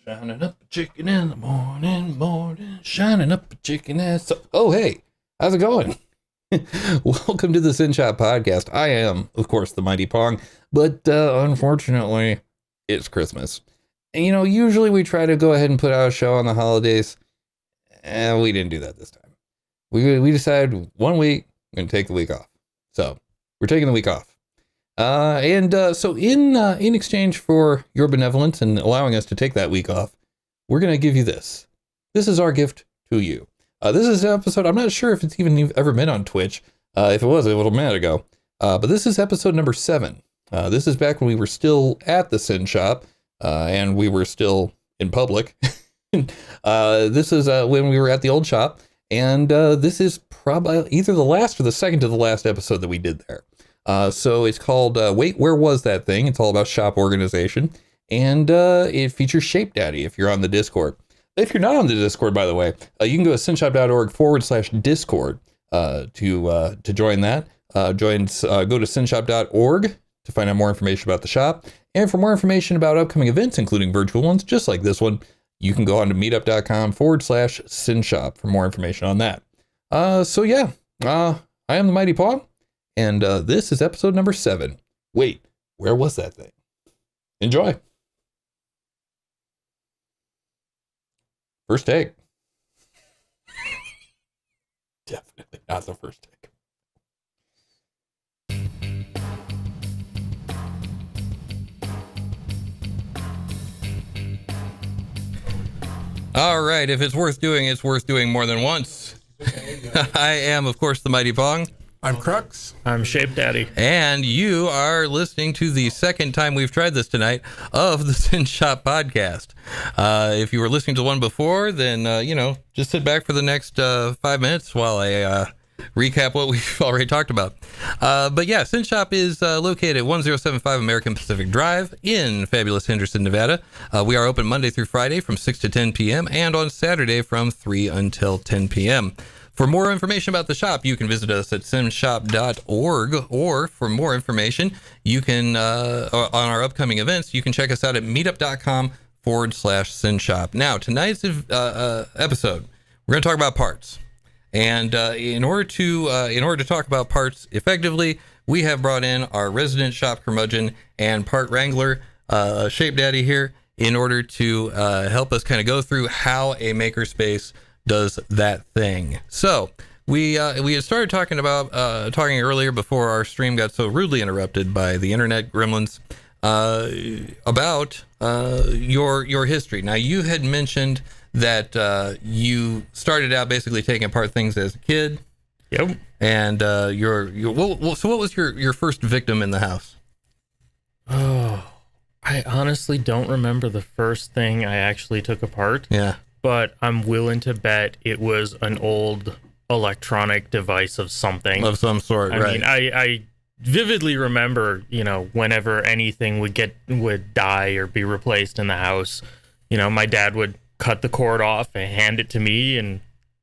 Shining up a chicken in the morning, shining up a chicken ass. Oh, hey, how's it going? Welcome to the SYN Shop Podcast. I am, of course, the Mighty Pong, but unfortunately, it's Christmas. And, usually we try to go ahead and put out a show on the holidays, and we didn't do that this time. We decided 1 week, we're going to take the week off. So, we're taking the week off. So in exchange for your benevolence and allowing us to take that week off, we're going to give you this. This is our gift to you. This is an episode, I'm not sure if it's even ever been on Twitch. If it was, a little minute ago. But this is episode number 7. This is back when we were still at the SYN Shop, and we were still in public. This is when we were at the old shop, and this is probably either the last or the second to the last episode that we did there. So it's called, Wait, Where Was That Thing? It's all about shop organization, and it features ShapeDaddy if you're on the Discord. If you're not on the Discord, by the way, you can go to synshop.org/Discord to join that. Go to synshop.org to find out more information about the shop, and for more information about upcoming events, including virtual ones, just like this one, you can go on to meetup.com/Synshop for more information on that. I am the Mighty Paw. And this is episode number 7. Wait, where was that thing? Enjoy. First take. Definitely not the first take. All right, if it's worth doing more than once. I am, of course, the Mighty Pong. I'm Crux. I'm ShapeDaddy. And you are listening to the second time we've tried this tonight of the SYN Shop Podcast. If you were listening to one before, then, just sit back for the next 5 minutes while I recap what we've already talked about. But yeah, SYN Shop is located at 1075 American Pacific Drive in fabulous Henderson, Nevada. We are open Monday through Friday from 6 to 10 p.m. and on Saturday from 3 until 10 p.m. For more information about the shop, you can visit us at synshop.org, or for more information, you can, on our upcoming events, you can check us out at meetup.com/Synshop. Now, tonight's episode, we're going to talk about parts. And in order to talk about parts effectively, we have brought in our resident shop curmudgeon and part wrangler, ShapeDaddy here, in order to help us kind of go through how a makerspace does that thing. So we had started talking earlier before our stream got so rudely interrupted by the internet gremlins about your history. Now, you had mentioned that you started out basically taking apart things as a kid. Yep. And so what was your first victim in the house? Oh, I honestly don't remember the first thing I actually took apart. Yeah. But I'm willing to bet it was an old electronic device of something. Of some sort, right. I mean, I vividly remember, whenever anything would die or be replaced in the house, my dad would cut the cord off and hand it to me, and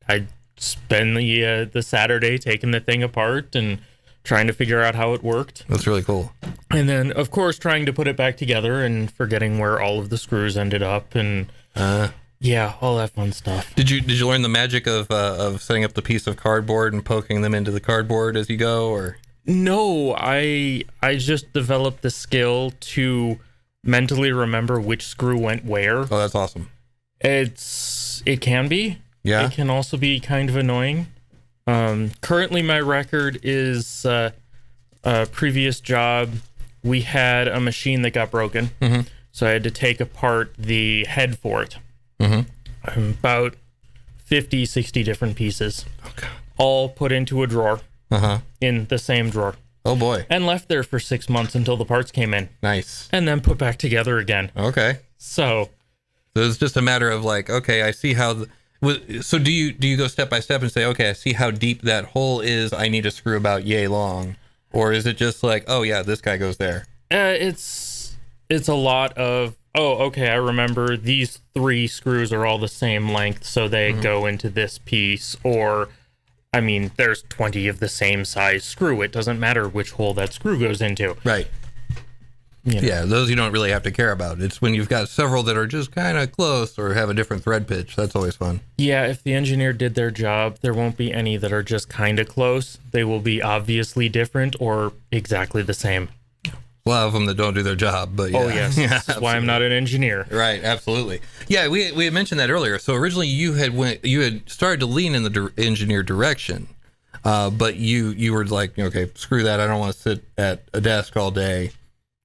I'd spend the Saturday taking the thing apart and trying to figure out how it worked. That's really cool. And then, of course, trying to put it back together and forgetting where all of the screws ended up, and yeah, all that fun stuff. Did you learn the magic of setting up the piece of cardboard and poking them into the cardboard as you go, or? No, I just developed the skill to mentally remember which screw went where. Oh, that's awesome. It can be. Yeah. It can also be kind of annoying. Currently, my record is a previous job. We had a machine that got broken, so I had to take apart the head for it. About 50, 60 different pieces, all put into a drawer, in the same drawer. Oh boy. And left there for 6 months until the parts came in. Nice. And then put back together again. Okay. So it's just a matter of like, okay, I see how. So do you go step by step and say, okay, I see how deep that hole is. I need a screw about yay long, or is it just like, oh yeah, this guy goes there? It's a lot of, oh, okay, I remember these 3 screws are all the same length, so they go into this piece. Or, I mean, there's 20 of the same size screw. It doesn't matter which hole that screw goes into. Right. Yeah, those you don't really have to care about. It's when you've got several that are just kind of close or have a different thread pitch. That's always fun. Yeah, if the engineer did their job, there won't be any that are just kind of close. They will be obviously different or exactly the same. A lot of them that don't do their job, but yeah. Oh, yes. Yeah, That's why I'm not an engineer. Right, absolutely. Yeah, we had mentioned that earlier. So originally you had started to lean in the engineer direction, but you were like, okay, screw that. I don't want to sit at a desk all day.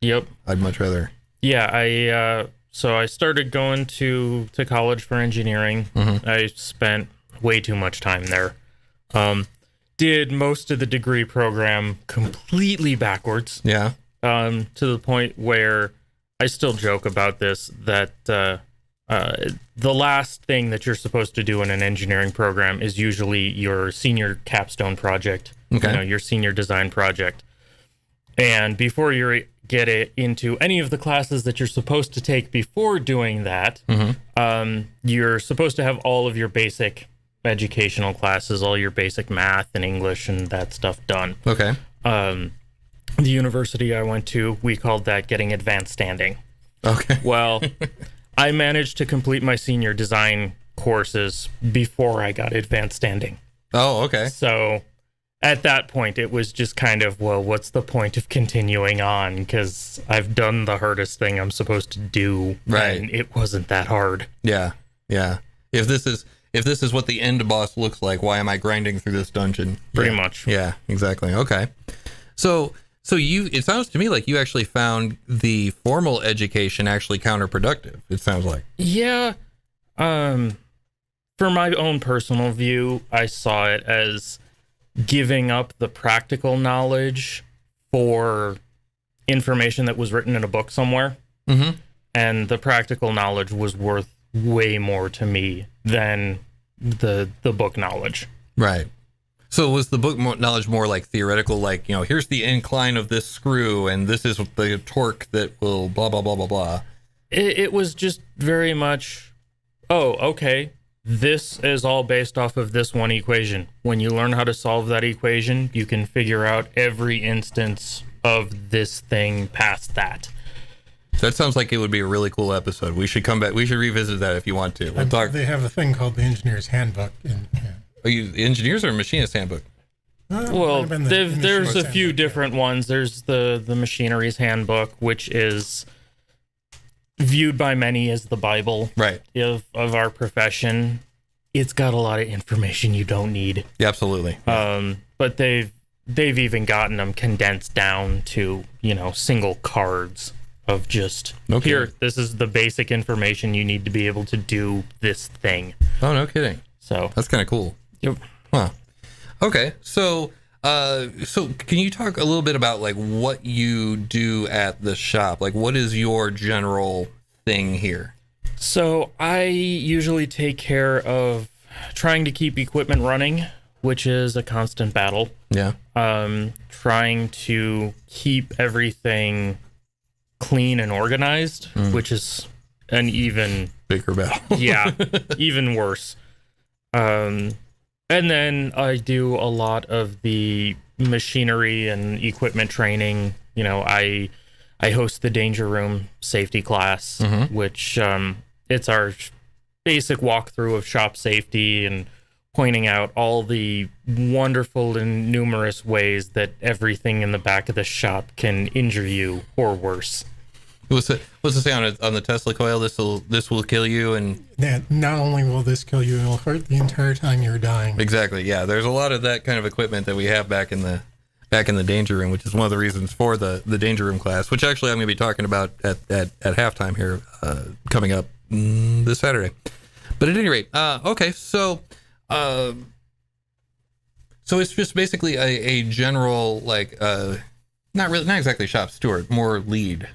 Yep. I'd much rather. Yeah, so I started going to college for engineering. Mm-hmm. I spent way too much time there. Did most of the degree program completely backwards. Yeah. To the point where I still joke about this, that the last thing that you're supposed to do in an engineering program is usually your senior capstone project, Okay. Your senior design project. And before you get it into any of the classes that you're supposed to take before doing that, you're supposed to have all of your basic educational classes, all your basic math and English and that stuff done. Okay. The university I went to, we called that getting advanced standing. Okay. Well, I managed to complete my senior design courses before I got advanced standing. Oh, okay. So at that point, it was just kind of, well, what's the point of continuing on? Because I've done the hardest thing I'm supposed to do. Right. And it wasn't that hard. Yeah. Yeah. If this is what the end boss looks like, why am I grinding through this dungeon? Pretty much. Yeah, exactly. Okay. So it sounds to me like you actually found the formal education actually counterproductive. It sounds like. Yeah. For my own personal view, I saw it as giving up the practical knowledge for information that was written in a book somewhere. Mm-hmm. And the practical knowledge was worth way more to me than the book knowledge. Right. So was the book knowledge more like theoretical, like, here's the incline of this screw and this is the torque that will blah, blah, blah, blah, blah. It was just very much, oh, okay, this is all based off of this one equation. When you learn how to solve that equation, you can figure out every instance of this thing past that. That sounds like it would be a really cool episode. We should come back. We should revisit that if you want to. We'll talk. They have a thing called the Engineer's Handbook. Are you the Engineers or Machinist Handbook? Well, there's a few different ones. There's the Machinery's Handbook, which is viewed by many as the Bible Right. of our profession. It's got a lot of information you don't need. Yeah, absolutely. But they've even gotten them condensed down to, single cards of just, Okay. Here, this is the basic information you need to be able to do this thing. Oh, no kidding. So That's kind of cool. Yep. Huh. Okay. So can you talk a little bit about like what you do at the shop? Like what is your general thing here? So I usually take care of trying to keep equipment running, which is a constant battle. Yeah. Trying to keep everything clean and organized, which is an even Bigger battle. yeah, even worse. And then I do a lot of the machinery and equipment training. I host the Danger Room safety class, which it's our basic walkthrough of shop safety and pointing out all the wonderful and numerous ways that everything in the back of the shop can injure you or worse. What's it say on the Tesla coil? This will kill you, and Not only will this kill you, it will hurt the entire time you're dying. exactly. Yeah, there's a lot of that kind of equipment that we have back in the Danger Room, which is one of the reasons for the Danger Room class, which actually I'm going to be talking about at halftime here, coming up this Saturday. But at any rate, okay, so it's just basically a general like not exactly shop steward, more lead.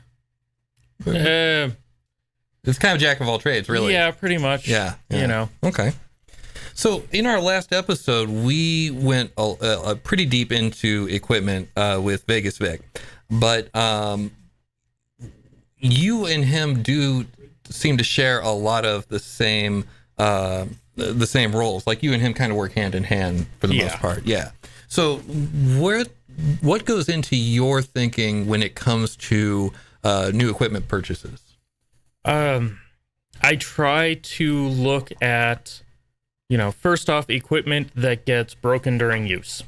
It's kind of jack of all trades, really. Yeah, pretty much. Yeah. Okay. So in our last episode, we went pretty deep into equipment with Vegas Vic, but you and him do seem to share a lot of the same roles. Like you and him kind of work hand in hand for the most part. Yeah. So what goes into your thinking when it comes to new equipment purchases? I try to look at, first off, equipment that gets broken during use.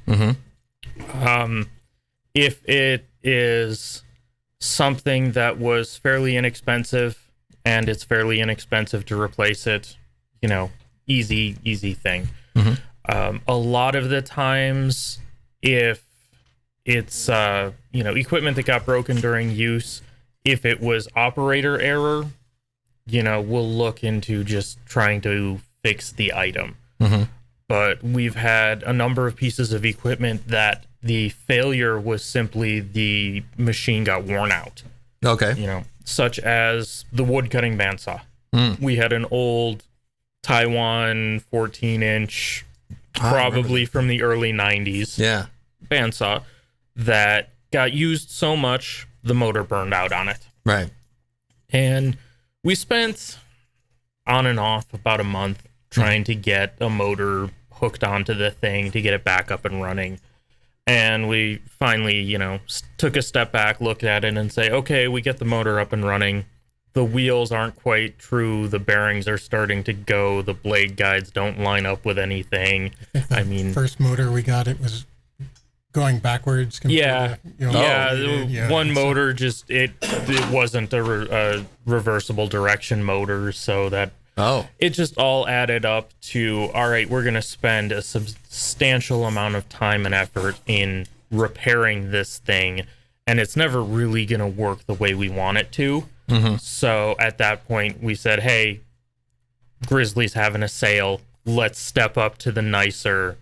If it is something that was fairly inexpensive and it's fairly inexpensive to replace it, easy thing. A lot of the times, if it's, equipment that got broken during use, if it was operator error, we'll look into just trying to fix the item. But we've had a number of pieces of equipment that the failure was simply the machine got worn out. Okay. Such as the wood cutting bandsaw. We had an old Taiwan 14-inch, probably from the early 90s. Yeah. Bandsaw that got used so much, the motor burned out on it. Right. And we spent on and off about a month trying to get a motor hooked onto the thing to get it back up and running. And we finally, took a step back, looked at it and say, okay, we get the motor up and running. The wheels aren't quite true. The bearings are starting to go. The blade guides don't line up with anything. I mean, first motor we got, it was going backwards. Yeah. One motor just, it wasn't a reversible direction motor. So that, it just all added up to, all right, we're going to spend a substantial amount of time and effort in repairing this thing, and it's never really going to work the way we want it to. So at that point, we said, hey, Grizzly's having a sale. Let's step up to the nicer.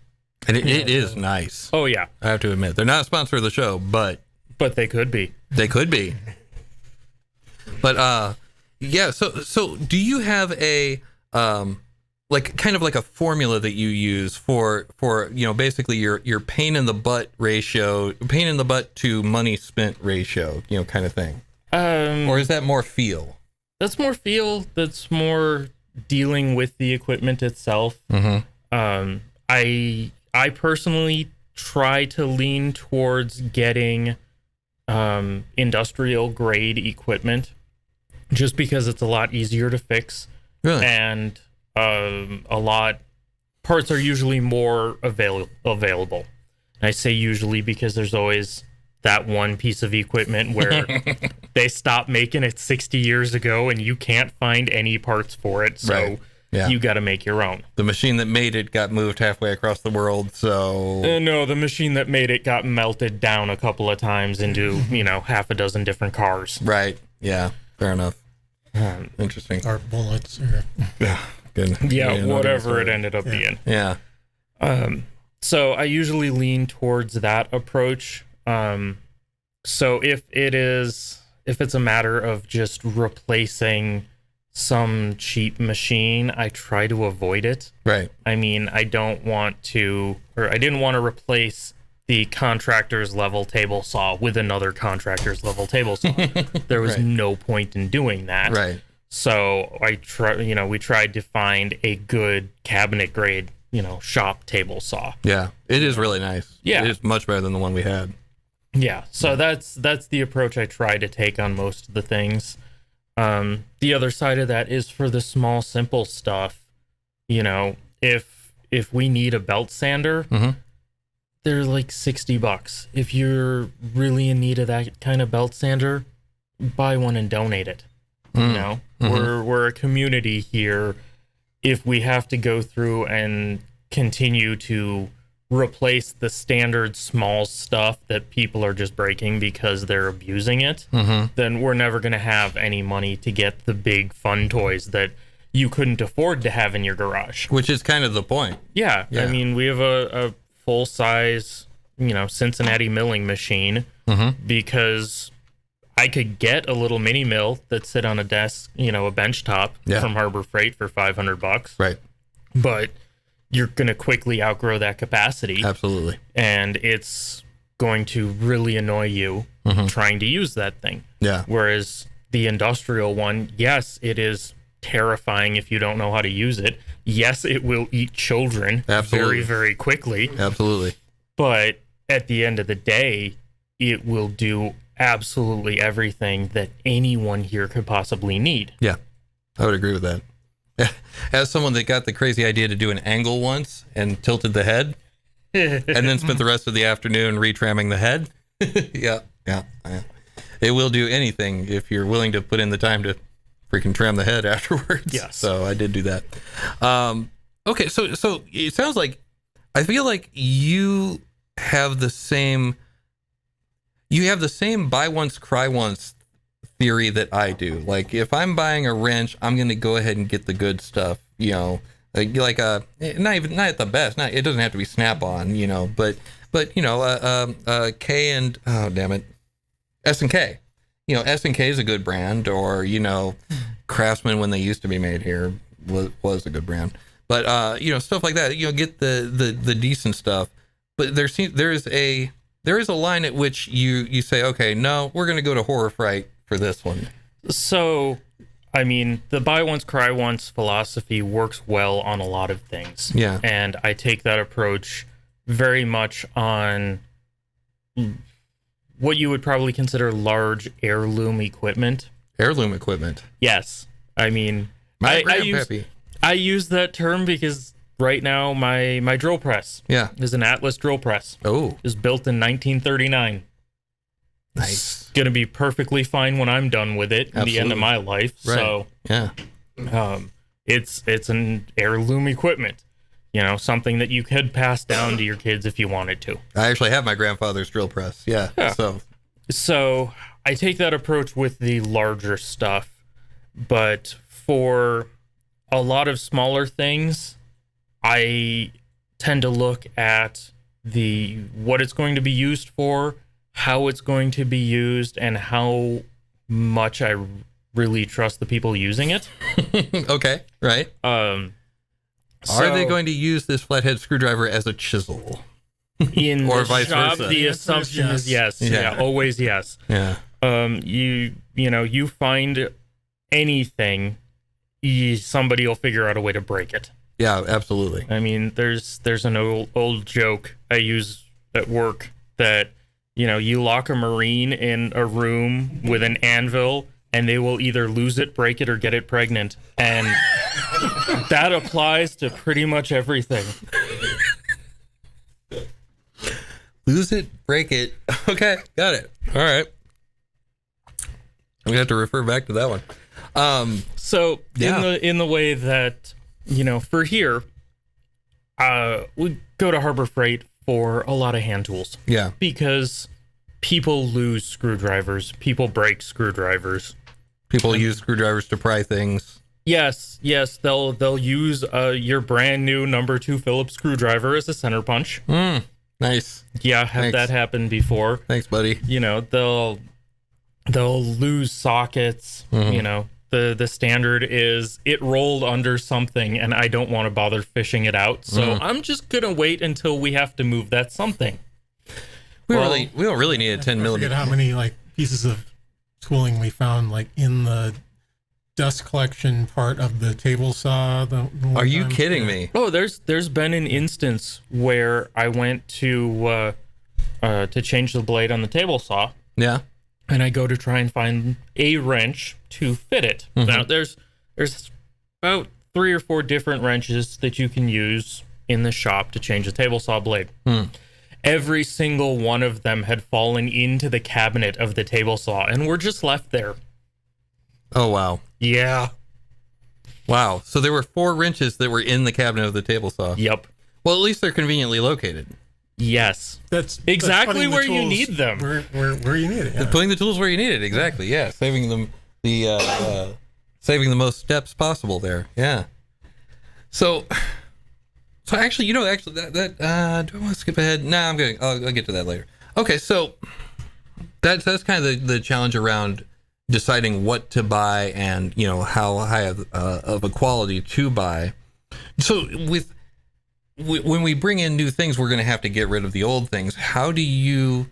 And it is nice. Oh, yeah. I have to admit. They're not a sponsor of the show, but they could be. They could be. But, yeah, so do you have a kind of like a formula that you use for basically your pain in the butt to money spent ratio, kind of thing? Or is that more feel? That's more feel. That's more dealing with the equipment itself. I personally try to lean towards getting industrial grade equipment, just because it's a lot easier to fix. Really? And parts are usually more available. And I say usually because there's always that one piece of equipment where they stopped making it 60 years ago and you can't find any parts for it. So right. Yeah. You got to make your own. The machine that made it got moved halfway across the world, so... No, the machine that made it got melted down a couple of times into, half a dozen different cars. Right. Yeah. Fair enough. Interesting. Or bullets. Or... Yeah. Good. Yeah, whatever it ended up being. Yeah. So I usually lean towards that approach. So if it's a matter of just replacing some cheap machine, I try to avoid it. Right. I mean, I didn't want to replace the contractor's level table saw with another contractor's level table saw. There was no point in doing that. Right. So we tried to find a good cabinet grade, shop table saw. Yeah. It is really nice. Yeah. It is much better than the one we had. Yeah. So that's the approach I try to take on most of the things. The other side of that is for the small, simple stuff. If we need a belt sander, they're like $60. If you're really in need of that kind of belt sander, buy one and donate it. We're a community here. If we have to go through and continue to replace the standard small stuff that people are just breaking because they're abusing it, then we're never going to have any money to get the big fun toys that you couldn't afford to have in your garage. Which is kind of the point. Yeah. I mean, we have a full-size, Cincinnati milling machine because I could get a little mini mill that sit on a desk, a bench top from Harbor Freight for $500. Right. But you're going to quickly outgrow that capacity. Absolutely. And it's going to really annoy you trying to use that thing. Yeah. Whereas the industrial one, yes, it is terrifying if you don't know how to use it. Yes, it will eat children very, very quickly. Absolutely. But at the end of the day, it will do absolutely everything that anyone here could possibly need. Yeah, I would agree with that. As someone that got the crazy idea to do an angle once and tilted the head, and then spent the rest of the afternoon retramming the head. Yeah. It will do anything if you're willing to put in the time to freaking trim the head afterwards. Yes. So I did do that. Okay, so it sounds like, I feel like you have the same buy once, cry once theory that I do. Like, if I'm buying a wrench, I'm going to go ahead and get the good stuff, not at the best. It doesn't have to be Snap-on, but K and, oh damn it, S&K. S&K is a good brand, or Craftsman, when they used to be made here, was a good brand. But stuff like that. Get the decent stuff. But there is a line at which you say, okay, no, we're going to go to Horror Fright for this one. So, I mean, the buy once, cry once philosophy works well on a lot of things. Yeah. And I take that approach very much on what you would probably consider large heirloom equipment. Heirloom equipment. Yes. I mean, I use that term because right now my drill press is an Atlas drill press. Oh. It was built in 1939. Nice. It's going to be perfectly fine when I'm done with it at the end of my life. Right. So, yeah. It's an heirloom equipment. Something that you could pass down to your kids if you wanted to. I actually have my grandfather's drill press. Yeah. So I take that approach with the larger stuff, but for a lot of smaller things, I tend to look at what it's going to be used for, how it's going to be used, and how much I really trust the people using it. Okay, right. Are they going to use this flathead screwdriver as a chisel? In or the vice shop, versa? the assumption is yes. Yeah. Always yes. Yeah. You find anything, somebody will figure out a way to break it. Yeah, absolutely. I mean, there's an old joke I use at work that, you lock a Marine in a room with an anvil and they will either lose it, break it, or get it pregnant. And that applies to pretty much everything. Lose it, break it. Okay, got it. All right. I'm going to have to refer back to that one. So in the way that, for here, we go to Harbor Freight for a lot of hand tools. Yeah. Because people lose screwdrivers. People break screwdrivers. People use screwdrivers to pry things. Yes. They'll use your brand new number 2 Phillips screwdriver as a center punch. Nice. Yeah, had that happen before. Thanks, buddy. They'll lose sockets. Mm-hmm. The standard is it rolled under something and I don't want to bother fishing it out. So I'm just gonna wait until we have to move that something. We don't really need a 10 millimeter. I forget how many pieces of tooling we found in the dust collection part of the table saw. Are you kidding me? Oh, there's been an instance where I went to change the blade on the table saw. Yeah. And I go to try and find a wrench to fit it. Mm-hmm. Now there's about 3 or 4 different wrenches that you can use in the shop to change a table saw blade. Every single one of them had fallen into the cabinet of the table saw and were just left there. Oh, wow. Yeah. Wow. So there were 4 wrenches that were in the cabinet of the table saw. Yep. Well, at least they're conveniently located. That's exactly that's where the you tools need them. Where you need it. Yeah. Putting the tools where you need it. Exactly. Yeah. Saving them saving the most steps possible there. Yeah. So actually, that do I want to skip ahead? No, I'll get to that later. Okay. So that's kind of the challenge around deciding what to buy and, how high of a quality to buy. So when we bring in new things, we're going to have to get rid of the old things. How do you,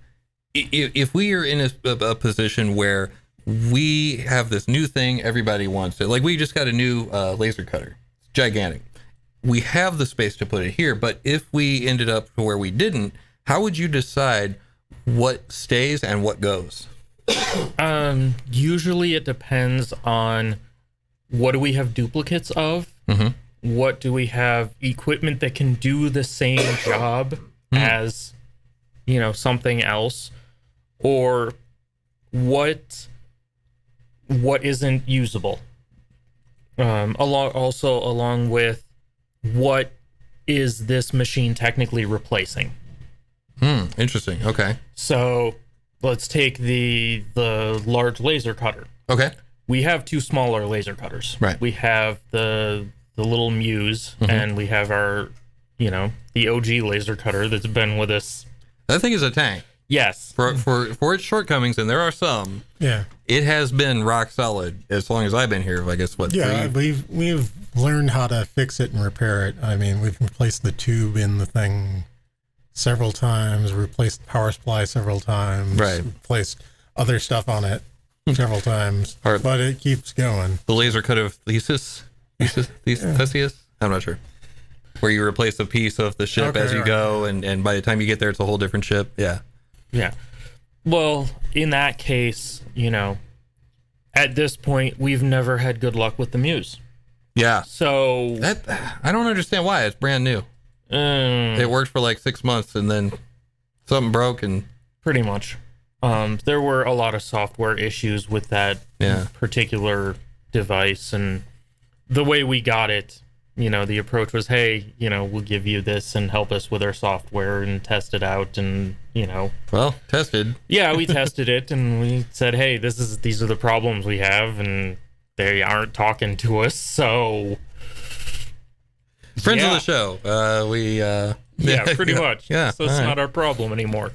if we are in a position where we have this new thing, everybody wants it. Like we just got a new laser cutter. It's gigantic. We have the space to put it here, but if we ended up to where we didn't, how would you decide what stays and what goes? Usually it depends on what do we have duplicates of? Mm-hmm. What do we have equipment that can do the same job as, something else? Or what isn't usable? Along with what is this machine technically replacing? Interesting. Okay. So let's take the large laser cutter. Okay. We have two smaller laser cutters. Right. We have the little Muse, and we have our, the OG laser cutter that's been with us. That thing is a tank. Yes. For its shortcomings, and there are some. Yeah. It has been rock solid as long as I've been here. I guess Yeah, we've learned how to fix it and repair it. I mean, we've replaced the tube in the thing several times, replaced the power supply several times, right? Replaced other stuff on it several times, Or but it keeps going. The laser cut of Theseus? I'm not sure. Where you replace a piece of the ship as you go, and by the time you get there, it's a whole different ship. Yeah. Yeah. Well, in that case, at this point, we've never had good luck with the Muse. Yeah. So I don't understand why. It's brand new. It worked for like 6 months, and then something broke, and pretty much. There were a lot of software issues with that particular device, and the way we got it, the approach was, hey, we'll give you this and help us with our software and test it out, and well, tested. Yeah, we tested it, and we said, hey, these are the problems we have, and they aren't talking to us, so friends of the show. Pretty much. Yeah, so it's not our problem anymore.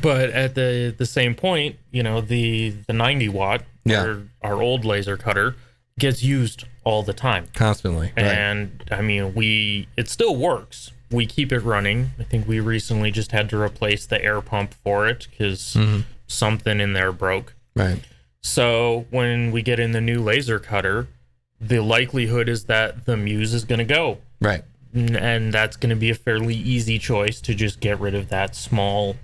But at the same point, the 90 watt, our old laser cutter, gets used all the time, constantly, and I mean, it still works. We keep it running. I think we recently just had to replace the air pump for it because something in there broke. Right. So when we get in the new laser cutter, the likelihood is that the Muse is going to go. Right. And that's going to be a fairly easy choice to just get rid of that small,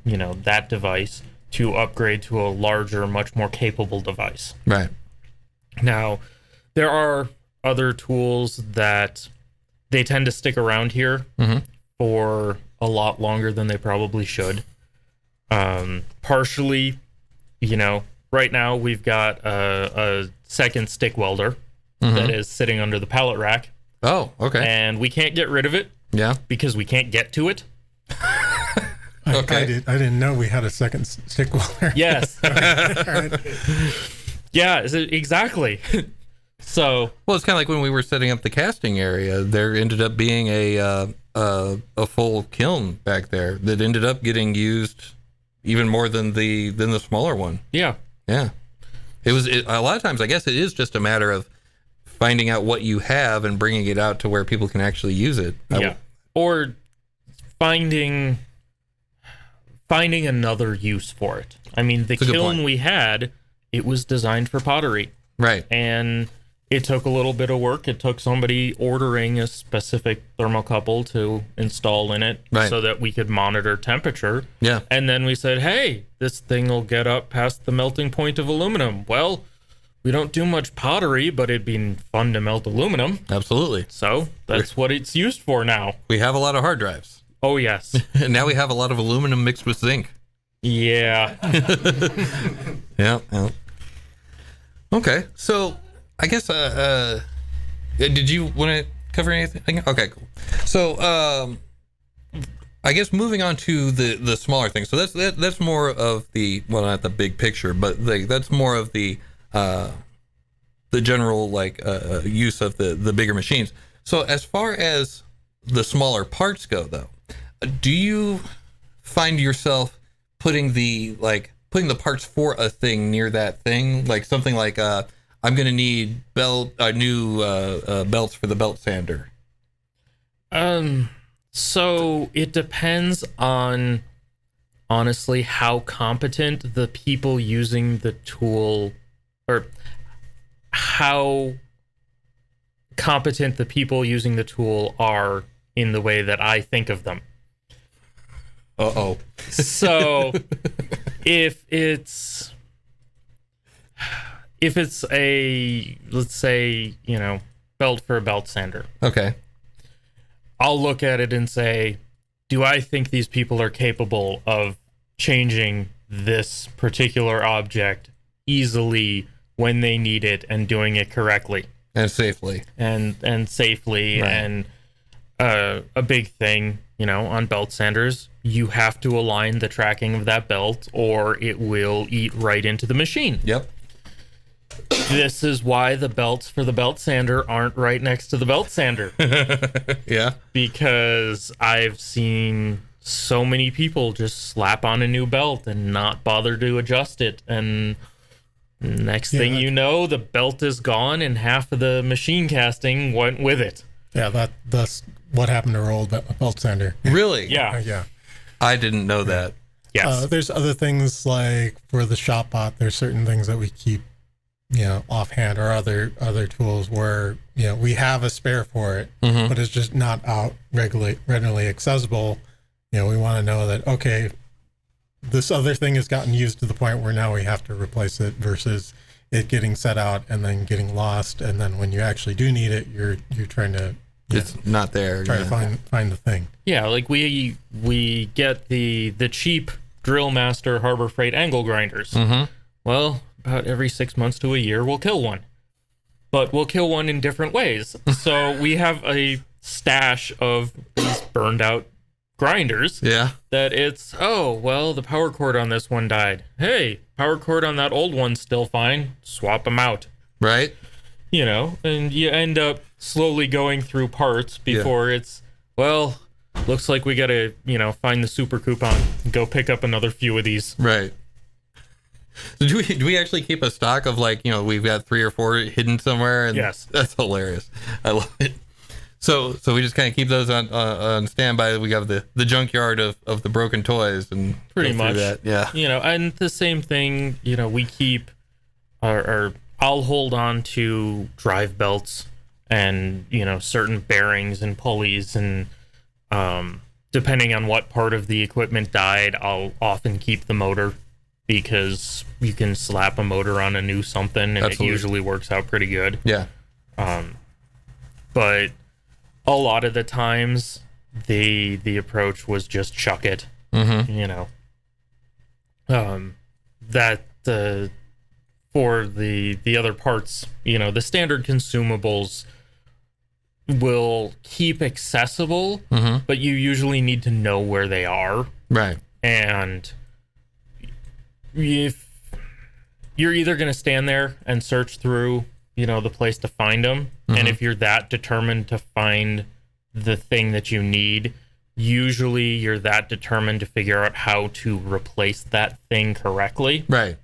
that device to upgrade to a larger, much more capable device. Right. Now, there are other tools that they tend to stick around here for a lot longer than they probably should. Partially, right now we've got a second stick welder that is sitting under the pallet rack. Oh, okay. And we can't get rid of it. Yeah. Because we can't get to it. Okay. I didn't know we had a second stick welder. Yes. Yeah, exactly. So, well, it's kind of like when we were setting up the casting area. There ended up being a full kiln back there that ended up getting used even more than the smaller one. Yeah. Yeah. A lot of times, I guess it is just a matter of finding out what you have and bringing it out to where people can actually use it. Yeah. Or finding another use for it. I mean, the kiln we had, it was designed for pottery. Right. And it took a little bit of work. It took somebody ordering a specific thermocouple to install in it so that we could monitor temperature. Yeah. And then we said, hey, this thing will get up past the melting point of aluminum. Well, we don't do much pottery, but it'd be fun to melt aluminum. Absolutely. So that's what it's used for now. We have a lot of hard drives. Oh, yes. And now we have a lot of aluminum mixed with zinc. Yeah. Yeah. Okay. So I guess, did you want to cover anything? Okay, cool. So, I guess moving on to the smaller things. So that's more of the, well, not the big picture, but that's more of the general use of the bigger machines. So as far as the smaller parts go, though, do you find yourself putting the parts for a thing near that thing, like something like I'm going to need new belts for the belt sander? So it depends on, honestly, how competent the people using the tool, or how competent the people using the tool are in the way that I think of them. Uh-oh. So if it's a, let's say, belt for a belt sander, Okay. I'll look at it and say, do I think these people are capable of changing this particular object easily when they need it and doing it correctly And safely. and safely? Right. And a big thing, on belt sanders, you have to align the tracking of that belt or it will eat right into the machine. Yep. This is why the belts for the belt sander aren't right next to the belt sander. Yeah. Because I've seen so many people just slap on a new belt and not bother to adjust it. And next thing you know, the belt is gone and half of the machine casting went with it. Yeah, that's what happened to our old belt sander. Really? Yeah. Yeah. I didn't know that. Yes. There's other things like for the shop bot, there's certain things that we keep, offhand, or other tools where, we have a spare for it, but it's just not out readily accessible. We want to know that, okay, this other thing has gotten used to the point where now we have to replace it versus it getting set out and then getting lost. And then when you actually do need it, you're trying to, It's not there. try to find the thing. Yeah, like we get the cheap Drill Master Harbor Freight angle grinders. Mm-hmm. Well, about every 6 months to a year, we'll kill one. But we'll kill one in different ways. So we have a stash of these burned out grinders Yeah. that it's, the power cord on this one died. Hey, power cord on that old one's still fine. Swap them out. Right. And you end up slowly going through parts before it's, looks like we got to, find the super coupon and go pick up another few of these. Right. So do we actually keep a stock of we've got 3 or 4 hidden somewhere? And Yes. That's hilarious. I love it. So we just kind of keep those on standby. We have the junkyard of the broken toys and Pretty go through much. that. Yeah. And the same thing, we keep, or I'll hold on to drive belts and, certain bearings and pulleys. And depending on what part of the equipment died, I'll often keep the motor because you can slap a motor on a new something and Absolutely. it usually works out pretty good. Yeah. But a lot of the times the approach was just chuck it. Mm-hmm. For the other parts, the standard consumables will keep accessible, but you usually need to know where they are. Right. And if you're either going to stand there and search through, the place to find them, and if you're that determined to find the thing that you need, usually you're that determined to figure out how to replace that thing correctly. Right.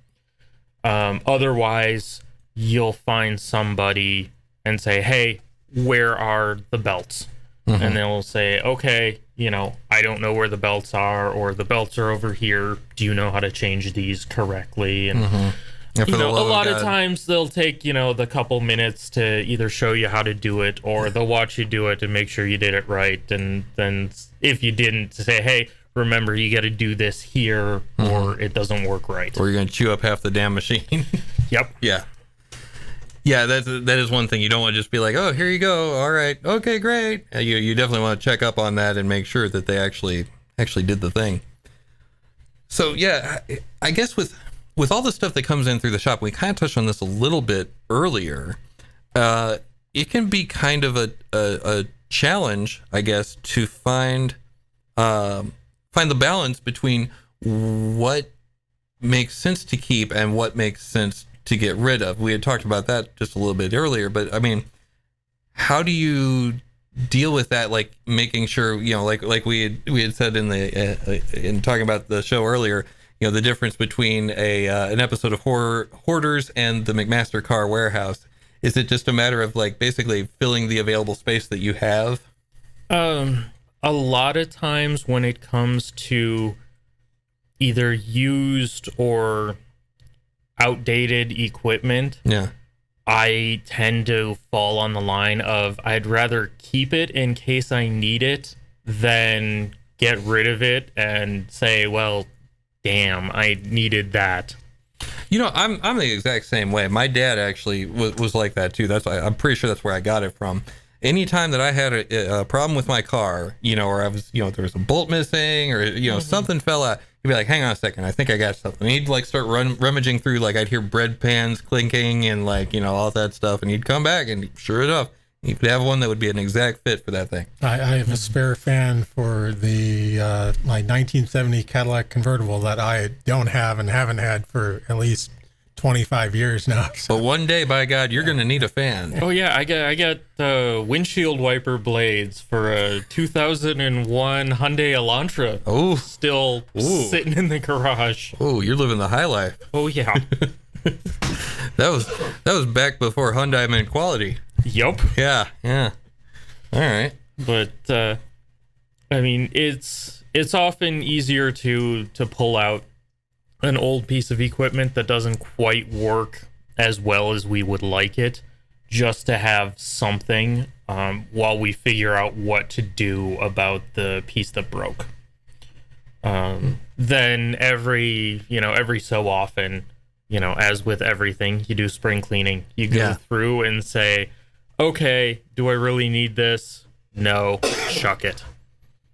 Otherwise, you'll find somebody and say, hey, where are the belts? And they'll say, okay, I don't know where the belts are, or the belts are over here. Do you know how to change these correctly? And, Yeah, for the a love lot of God. times they'll take, the couple minutes to either show you how to do it, or they'll watch you do it and make sure you did it right. And then if you didn't, say, hey, remember, you got to do this here, or it doesn't work right. Or you're going to chew up half the damn machine. Yep. Yeah. Yeah, that is one thing. You don't want to just be like, oh, here you go. All right. Okay, great. You definitely want to check up on that and make sure that they actually did the thing. So, yeah, I guess with all the stuff that comes in through the shop, we kind of touched on this a little bit earlier. It can be kind of a challenge, I guess, to find the balance between what makes sense to keep and what makes sense to get rid of. We had talked about that just a little bit earlier, but I mean, how do you deal with that? Like making sure, like we had said in talking about the show earlier, the difference between an episode of Hoarders and the McMaster Car Warehouse. Is it just a matter of basically filling the available space that you have? A lot of times when it comes to either used or outdated equipment, I tend to fall on the line of I'd rather keep it in case I need it than get rid of it and say, well, damn, I needed that. I'm the exact same way. My dad actually was like that too. I'm pretty sure that's where I got it from. Anytime that I had a problem with my car, or I was, there was a bolt missing, or something fell out, he'd be like, "Hang on a second, I think I got something." And he'd like start rummaging through, like I'd hear bread pans clinking and like all that stuff, and he'd come back, and sure enough, he could have one that would be an exact fit for that thing. I have a spare fan for the my 1970 Cadillac convertible that I don't have and haven't had for at least 25 years now. So. But one day, by God, you're going to need a fan. Oh yeah, I got windshield wiper blades for a 2001 Hyundai Elantra. Oh, still sitting in the garage. Oh, you're living the high life. Oh yeah. That was back before Hyundai meant quality. Yup. Yeah. All right. But I mean, it's often easier to pull out an old piece of equipment that doesn't quite work as well as we would like it, just to have something while we figure out what to do about the piece that broke. Then every so often, as with everything, you do spring cleaning. You go through and say, okay, do I really need this? No, chuck it.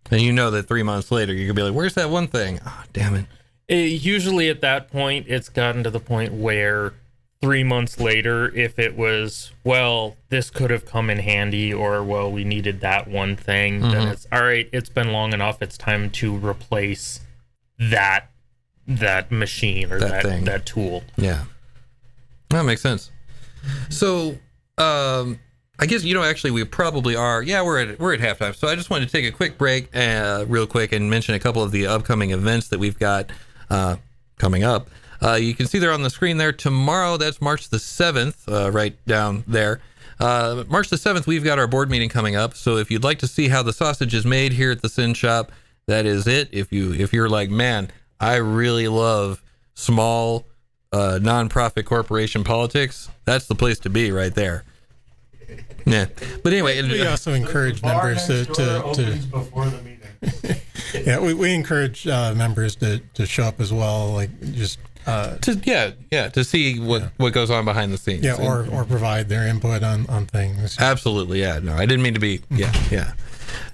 And that 3 months later, you're going to be like, where's that one thing? Oh, damn it. Usually at that point, it's gotten to the point where 3 months later, if it was, well, this could have come in handy, or, well, we needed that one thing, then it's, all right, it's been long enough, it's time to replace that machine or that tool. Yeah. That makes sense. So, I guess, actually we probably are. Yeah, we're at halftime. So I just wanted to take a quick break real quick and mention a couple of the upcoming events that we've got coming up. You can see there on the screen there tomorrow. That's March the 7th, right down there. March the 7th, we've got our board meeting coming up. So if you'd like to see how the sausage is made here at the SYN Shop, that is it. If you're like, man, I really love small nonprofit corporation politics, that's the place to be right there. Yeah, but anyway, we also encourage members to before the meeting. Yeah, we encourage members to show up as well, like just to see what goes on behind the scenes. Yeah, or provide their input on things. Absolutely, yeah. No, I didn't mean to be. Yeah.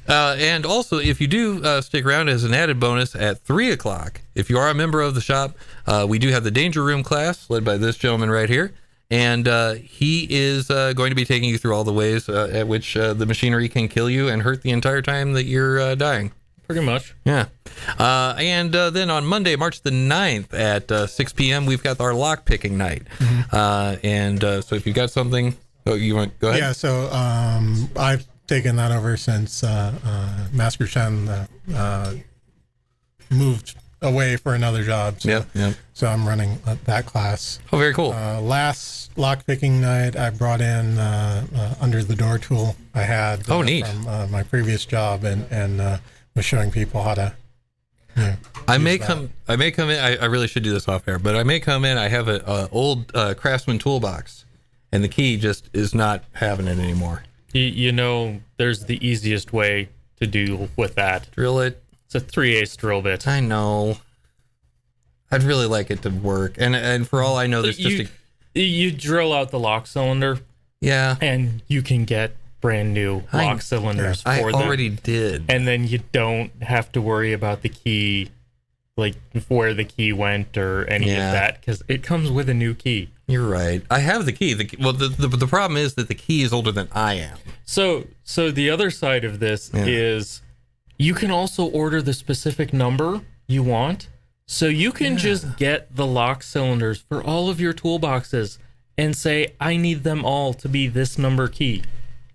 And also, if you do stick around as an added bonus at 3:00, if you are a member of the shop, we do have the Danger Room class led by this gentleman right here. And he is going to be taking you through all the ways at which the machinery can kill you and hurt the entire time that you're dying. Pretty much. Yeah. And then on Monday, March the 9th at 6 p.m., we've got our lock picking night. So if you've got something, you want go ahead? Yeah, so I've taken that over since Master Shen moved away for another job. So, so I'm running that class. Oh, very cool. Last lock picking night, I brought in under the door tool I had neat. From my previous job and was showing people how to. I may come in. I really should do this off air, but I may come in. I have a old Craftsman toolbox, and the key just is not having it anymore. There's the easiest way to deal with that. Drill it. It's a 3/8 drill bit. I know. I'd really like it to work, and for all I know, there's you drill out the lock cylinder. Yeah, and you can get brand new lock cylinders for them. I already did, and then you don't have to worry about the key, like where the key went or any of that, because it comes with a new key. You're right. I have the key. The problem is that the key is older than I am. So the other side of this is you can also order the specific number you want. So you can just get the lock cylinders for all of your toolboxes and say, I need them all to be this number key.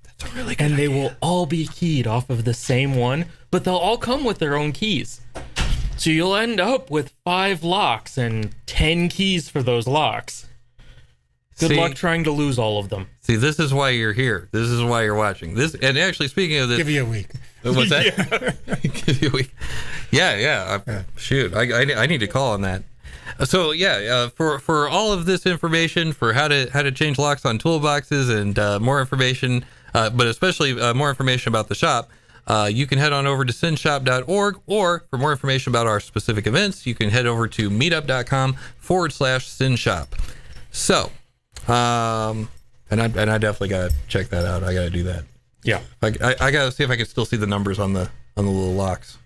That's a really good idea. And they will all be keyed off of the same one, but they'll all come with their own keys. So you'll end up with 5 locks and 10 keys for those locks. Good luck trying to lose all of them. See, this is why you're here. This is why you're watching this. And actually, speaking of this, give you a week. What's that? Give you a week. Yeah. Shoot, I need to call on that. So for all of this information, for how to change locks on toolboxes and more information, but especially more information about the shop, You can head on over to synshop.org, or for more information about our specific events, you can head over to meetup.com/synshop. So, and I definitely got to check that out. I got to do that. Yeah. I got to see if I can still see the numbers on the little locks.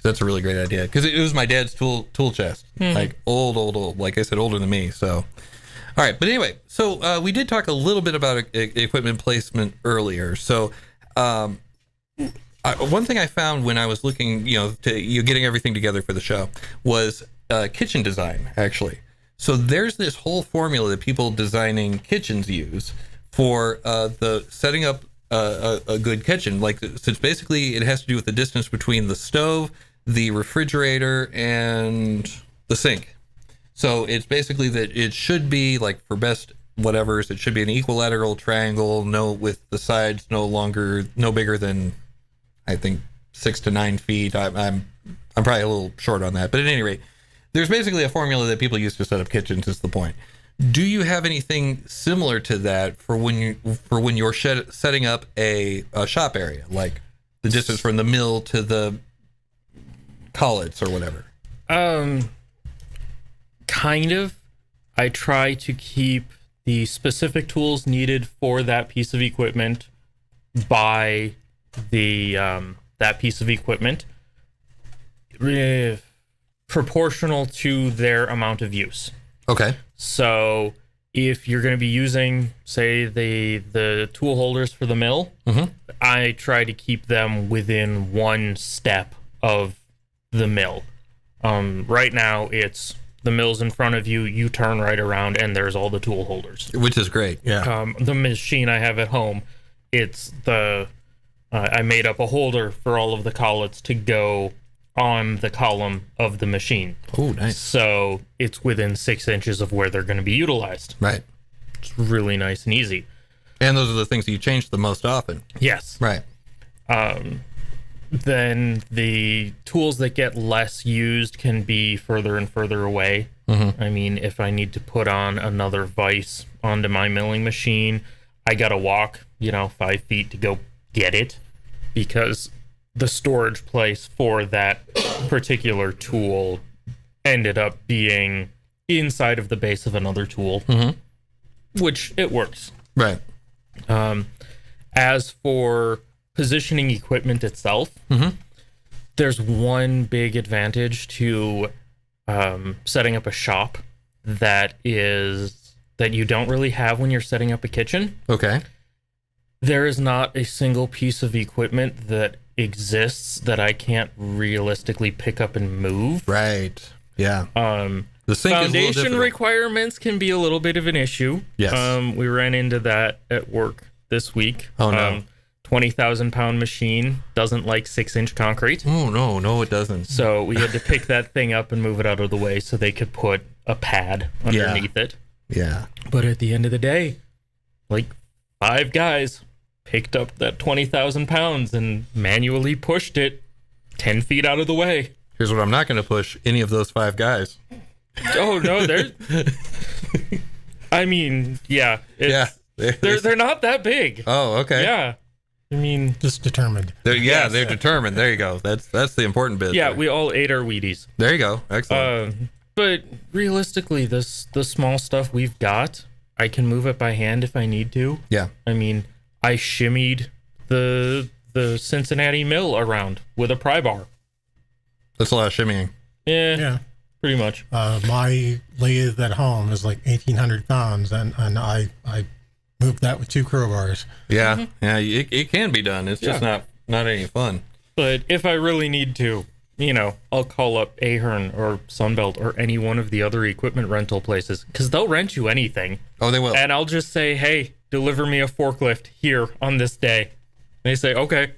That's a really great idea, because it was my dad's tool chest, like old, like I said, older than me. So, all right. But anyway, so we did talk a little bit about equipment placement earlier. So, one thing I found when I was looking, getting everything together for the show was kitchen design, actually. So there's this whole formula that people designing kitchens use for the setting up a good kitchen. Like, so it's basically, it has to do with the distance between the stove, the refrigerator, and the sink. So it's basically that it should be, like, for best whatevers, it should be an equilateral triangle, with the sides no bigger than, I think, 6 to 9 feet. I'm probably a little short on that, but at any rate, there's basically a formula that people use to set up kitchens, is the point. Do you have anything similar to that for when you're setting up a shop area, like the distance from the mill to the collets or whatever? Kind of. I try to keep the specific tools needed for that piece of equipment by the that piece of equipment proportional to their amount of use. Okay. So if you're going to be using, say, the tool holders for the mill, I try to keep them within one step of the mill. Right now, it's the mill's in front of you, you turn right around, and there's all the tool holders. Which is great, yeah. The machine I have at home, it's I made up a holder for all of the collets to go on the column of the machine. Oh, nice. So it's within 6 inches of where they're going to be utilized. Right. It's really nice and easy. And those are the things that you change the most often. Yes. Right. Then the tools that get less used can be further and further away. I mean, if I need to put on another vise onto my milling machine, I got to walk, 5 feet to go get it, because the storage place for that particular tool ended up being inside of the base of another tool, which it works. Right. As for positioning equipment itself, there's one big advantage to setting up a shop that you don't really have when you're setting up a kitchen. Okay. There is not a single piece of equipment that exists that I can't realistically pick up and move. Right. Yeah. The sink foundation requirements can be a little bit of an issue. Yes. We ran into that at work this week. Oh, no. 20,000 pound machine doesn't like 6-inch concrete. Oh, no, it doesn't. So we had to pick that thing up and move it out of the way so they could put a pad underneath it. Yeah. But at the end of the day, like 5 guys picked up that 20,000 pounds and manually pushed it 10 feet out of the way. Here's what I'm not going to push: any of those 5 guys. Oh, no, I mean, yeah. They're not that big. Oh, okay. Yeah. I mean, just determined. They're determined. There you go. That's the important bit. Yeah, there. we all ate our Wheaties. There you go. Excellent. But realistically, the small stuff we've got, I can move it by hand if I need to. Yeah. I mean, I shimmied the Cincinnati mill around with a pry bar. That's a lot of shimmying. Yeah. Pretty much. My lathe at home is like 1,800 pounds, and I moved that with 2 crowbars. Yeah, yeah, it can be done. It's just not any fun. But if I really need to, I'll call up Ahern or Sunbelt or any one of the other equipment rental places, because they'll rent you anything. Oh, they will. And I'll just say, hey, deliver me a forklift here on this day. And they say, okay,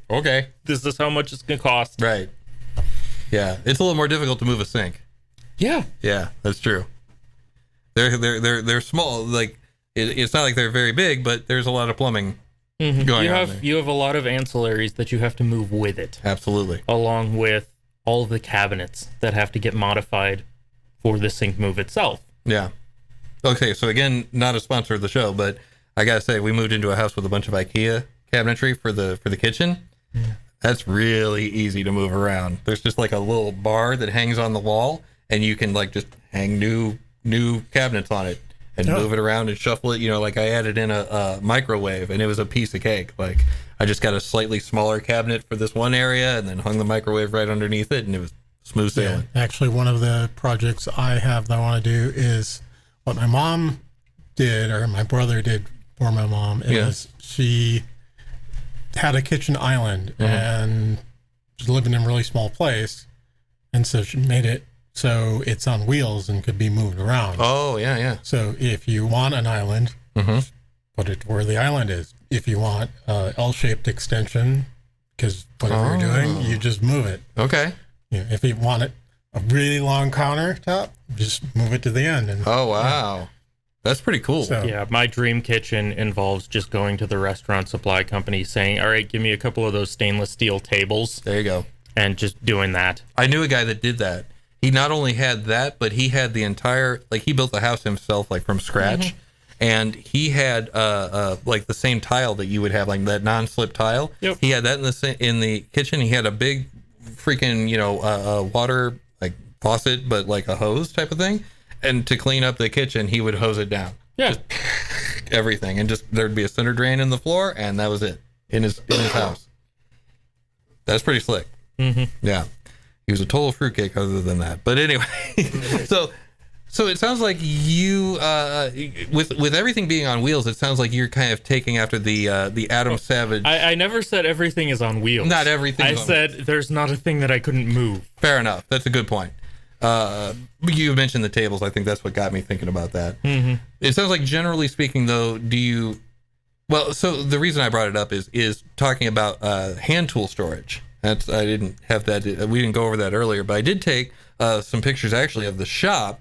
this is how much it's going to cost. Right. Yeah, it's a little more difficult to move a sink. Yeah. Yeah, that's true. They're small. Like, it's not like they're very big, but there's a lot of plumbing going on there. You have a lot of ancillaries that you have to move with it. Absolutely. Along with all of the cabinets that have to get modified for the sink move itself. Yeah. Okay, so again, not a sponsor of the show, but I gotta say, we moved into a house with a bunch of IKEA cabinetry for the kitchen. That's really easy to move around. There's just like a little bar that hangs on the wall, and you can like just hang new cabinets on it and move it around and shuffle it. You know, like I added in a microwave, and it was a piece of cake. Like I just got a slightly smaller cabinet for this one area, and then hung the microwave right underneath it, and it was smooth sailing. Yeah. Actually, one of the projects I have that I want to do is what my mom did, or my brother did for my mom, is she had a kitchen island and was living in a really small place, and so she made it so it's on wheels and could be moved around. Oh, yeah. So if you want an island, put it where the island is. If you want L-shaped extension, because whatever you're doing, you just move it. Okay. You know, if you want it a really long countertop, just move it to the end. And oh, wow. Yeah. That's pretty cool. So, yeah, my dream kitchen involves just going to the restaurant supply company saying, all right, give me a couple of those stainless steel tables. There you go. And just doing that. I knew a guy that did that. He not only had that, but he had the entire, like he built the house himself, like from scratch. And he had like the same tile that you would have, like that non-slip tile. Yep. He had that in the kitchen. He had a big freaking, water like faucet, but like a hose type of thing. And to clean up the kitchen, he would hose it down. Yeah. Just everything. And just there'd be a center drain in the floor, and that was it in his house. That's pretty slick. Yeah. He was a total fruitcake other than that. But anyway, so it sounds like you, with everything being on wheels, it sounds like you're kind of taking after the Adam Savage. I never said everything is on wheels. Not everything. I said there's not a thing that I couldn't move. Fair enough. That's a good point. You mentioned the tables. I think that's what got me thinking about that. It sounds like, generally speaking, though, so the reason I brought it up is talking about hand tool storage. I didn't have that. We didn't go over that earlier, but I did take some pictures actually of the shop,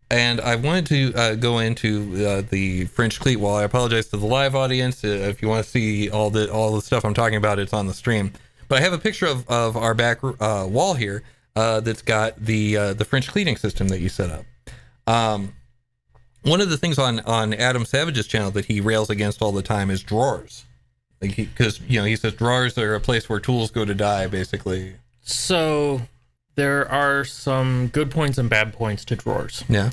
and I wanted to go into the French cleat wall. I apologize to the live audience if you want to see all the stuff I'm talking about. It's on the stream, but I have a picture of our back wall here. That's got the French cleating system that you set up. One of the things on Adam Savage's channel that he rails against all the time is drawers, because he says drawers are a place where tools go to die, basically. So there are some good points and bad points to drawers. Yeah.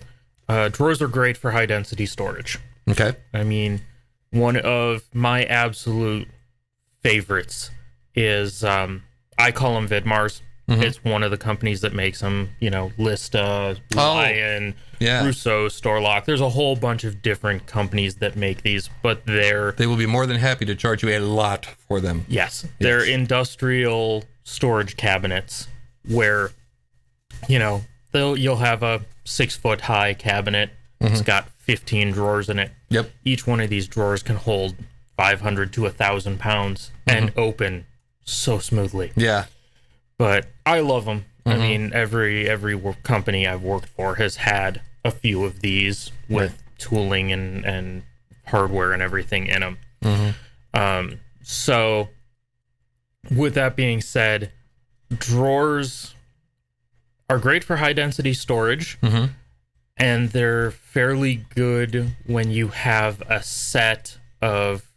Drawers are great for high density storage. Okay. I mean, one of my absolute favorites is I call them Vidmars. It's one of the companies that makes them, Lista, Lion, Rousseau, Storlock. There's a whole bunch of different companies that make these, but they will be more than happy to charge you a lot for them. Yes. They're industrial storage cabinets where, you'll have a 6-foot high cabinet. It's got 15 drawers in it. Yep. Each one of these drawers can hold 500 to 1,000 pounds and open so smoothly. Yeah. But I love them. I mean, every company I've worked for has had a few of these with tooling and hardware and everything in them. So with that being said, drawers are great for high density storage, and they're fairly good when you have a set of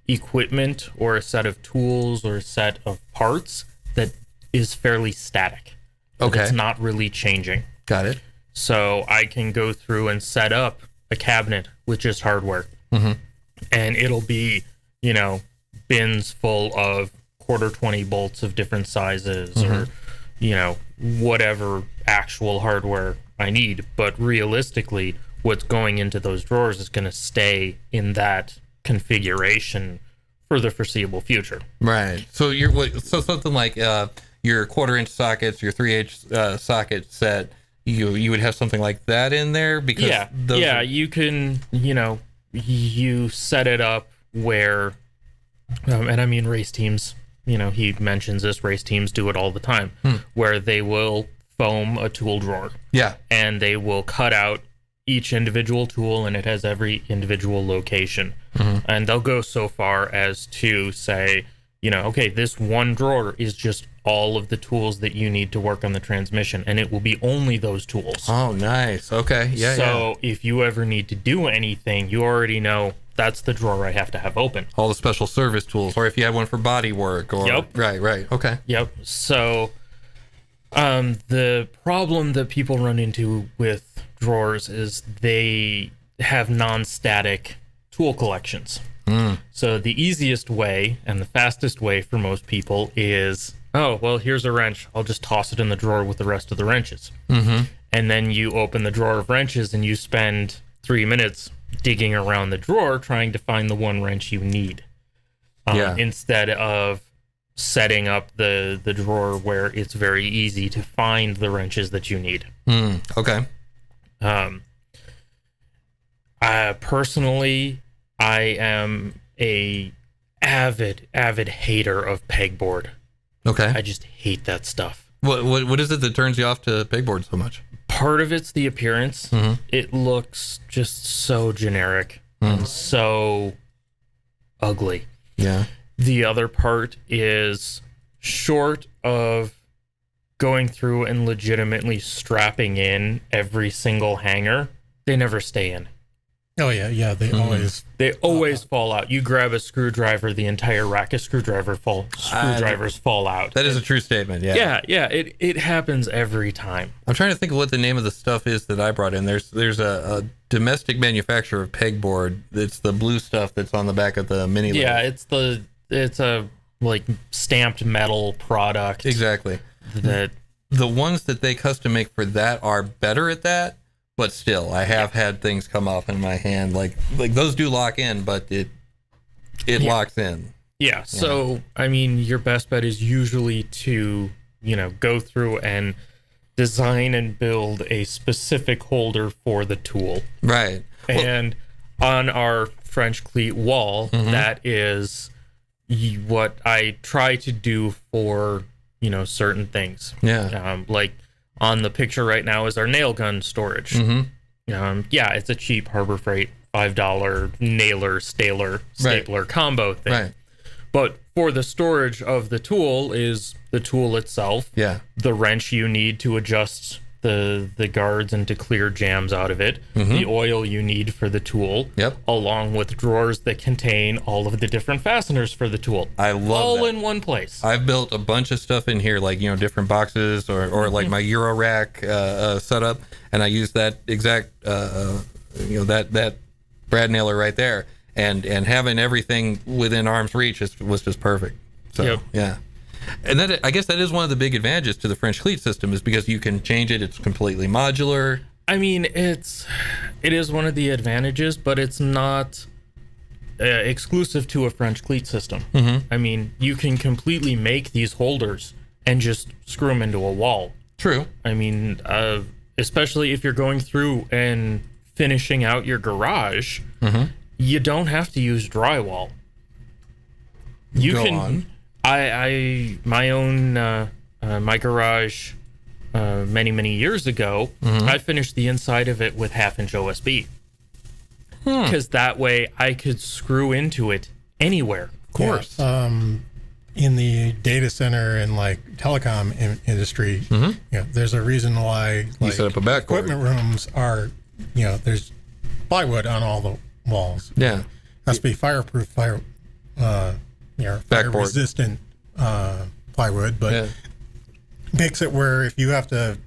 equipment or a set of tools or a set of parts that is fairly static. Okay. It's not really changing. Got it. So I can go through and set up a cabinet with just hardware. And it'll be, bins full of 1/4-20 bolts of different sizes or, whatever actual hardware I need. But realistically, what's going into those drawers is going to stay in that configuration for the foreseeable future. Right. So so something like your 1/4-inch sockets, your 3/8 socket set, you would have something like that in there, because you can you set it up where and I mean race teams, he mentions this, race teams do it all the time, where they will foam a tool drawer, and they will cut out each individual tool, and it has every individual location, and they'll go so far as to say, okay, this one drawer is just all of the tools that you need to work on the transmission, and it will be only those tools. Oh, nice. Okay. Yeah. So if you ever need to do anything, you already know, that's the drawer I have to have open. All the special service tools, or if you had one for body work, or Yep. Right. Okay. Yep. So, the problem that people run into with drawers is they have non-static tool collections. So the easiest way and the fastest way for most people is, oh, well, here's a wrench. I'll just toss it in the drawer with the rest of the wrenches. And then you open the drawer of wrenches and you spend 3 minutes digging around the drawer trying to find the one wrench you need. Instead of setting up the drawer where it's very easy to find the wrenches that you need. Okay. Personally, I am a avid hater of pegboard. Okay. I just hate that stuff. What is it that turns you off to pegboard so much? Part of it's the appearance. It looks just so generic and so ugly. Yeah. The other part is, short of going through and legitimately strapping in every single hanger, they never stay in. Oh yeah, they always fall out. You grab a screwdriver, the entire rack of screwdrivers fall out. That is a true statement. Yeah. Yeah. It happens every time. I'm trying to think of what the name of the stuff is that I brought in. There's a domestic manufacturer of pegboard. It's the blue stuff that's on the back of the mini. Yeah, it's a like stamped metal product. Exactly. That the ones that they custom make for that are better at that. But still, I have had things come off in my hand. Like those do lock in, but it locks in. Yeah. So, I mean, your best bet is usually to, go through and design and build a specific holder for the tool. Right. And on our French cleat wall, that is what I try to do for, certain things. Yeah. Like, on the picture right now is our nail gun storage. It's a cheap Harbor Freight $5 nailer stapler combo thing. Right. But for the storage of the tool is the tool itself. Yeah. The wrench you need to adjust the guards and to clear jams out of it. The oil you need for the tool. Yep. Along with drawers that contain all of the different fasteners for the tool. I love all that. in one place. I've built a bunch of stuff in here, like different boxes or like my Euro rack setup, and I use that exact that brad nailer right there, and having everything within arm's reach was just perfect. So yeah. And that, I guess that is one of the big advantages to the French cleat system, is because you can change it. It's completely modular. I mean, it is one of the advantages, but it's not exclusive to a French cleat system. I mean, you can completely make these holders and just screw them into a wall. True. I mean, especially if you're going through and finishing out your garage, you don't have to use drywall. You Go can. on. My garage many years ago, I finished the inside of it with 1/2-inch OSB. Because that way I could screw into it anywhere. Of course. In the data center and like telecom industry, there's a reason why You set up a backboard. equipment rooms are, there's plywood on all the walls. Yeah. Has to be fireproof, fire resistant plywood, but makes it where if you have to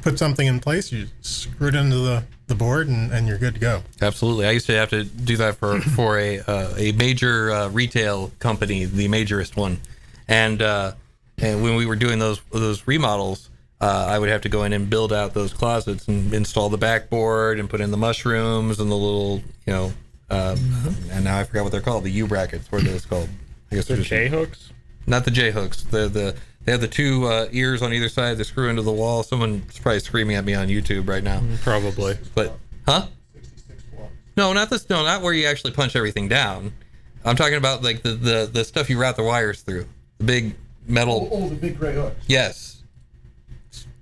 put something in place, you screw it into the board and you're good to go. Absolutely. I used to have to do that for a major retail company, the majorist one, and when we were doing those remodels, I would have to go in and build out those closets and install the backboard and put in the mushrooms and the little and now I forgot what they're called, the U brackets. What are those called? I guess The J hooks? Not the J hooks. They have the two ears on either side. They screw into the wall. Someone's probably screaming at me on YouTube right now. Probably. But no, not this. No, not where you actually punch everything down. I'm talking about like the stuff you route the wires through. The big metal. Oh, the big gray hooks. Yes.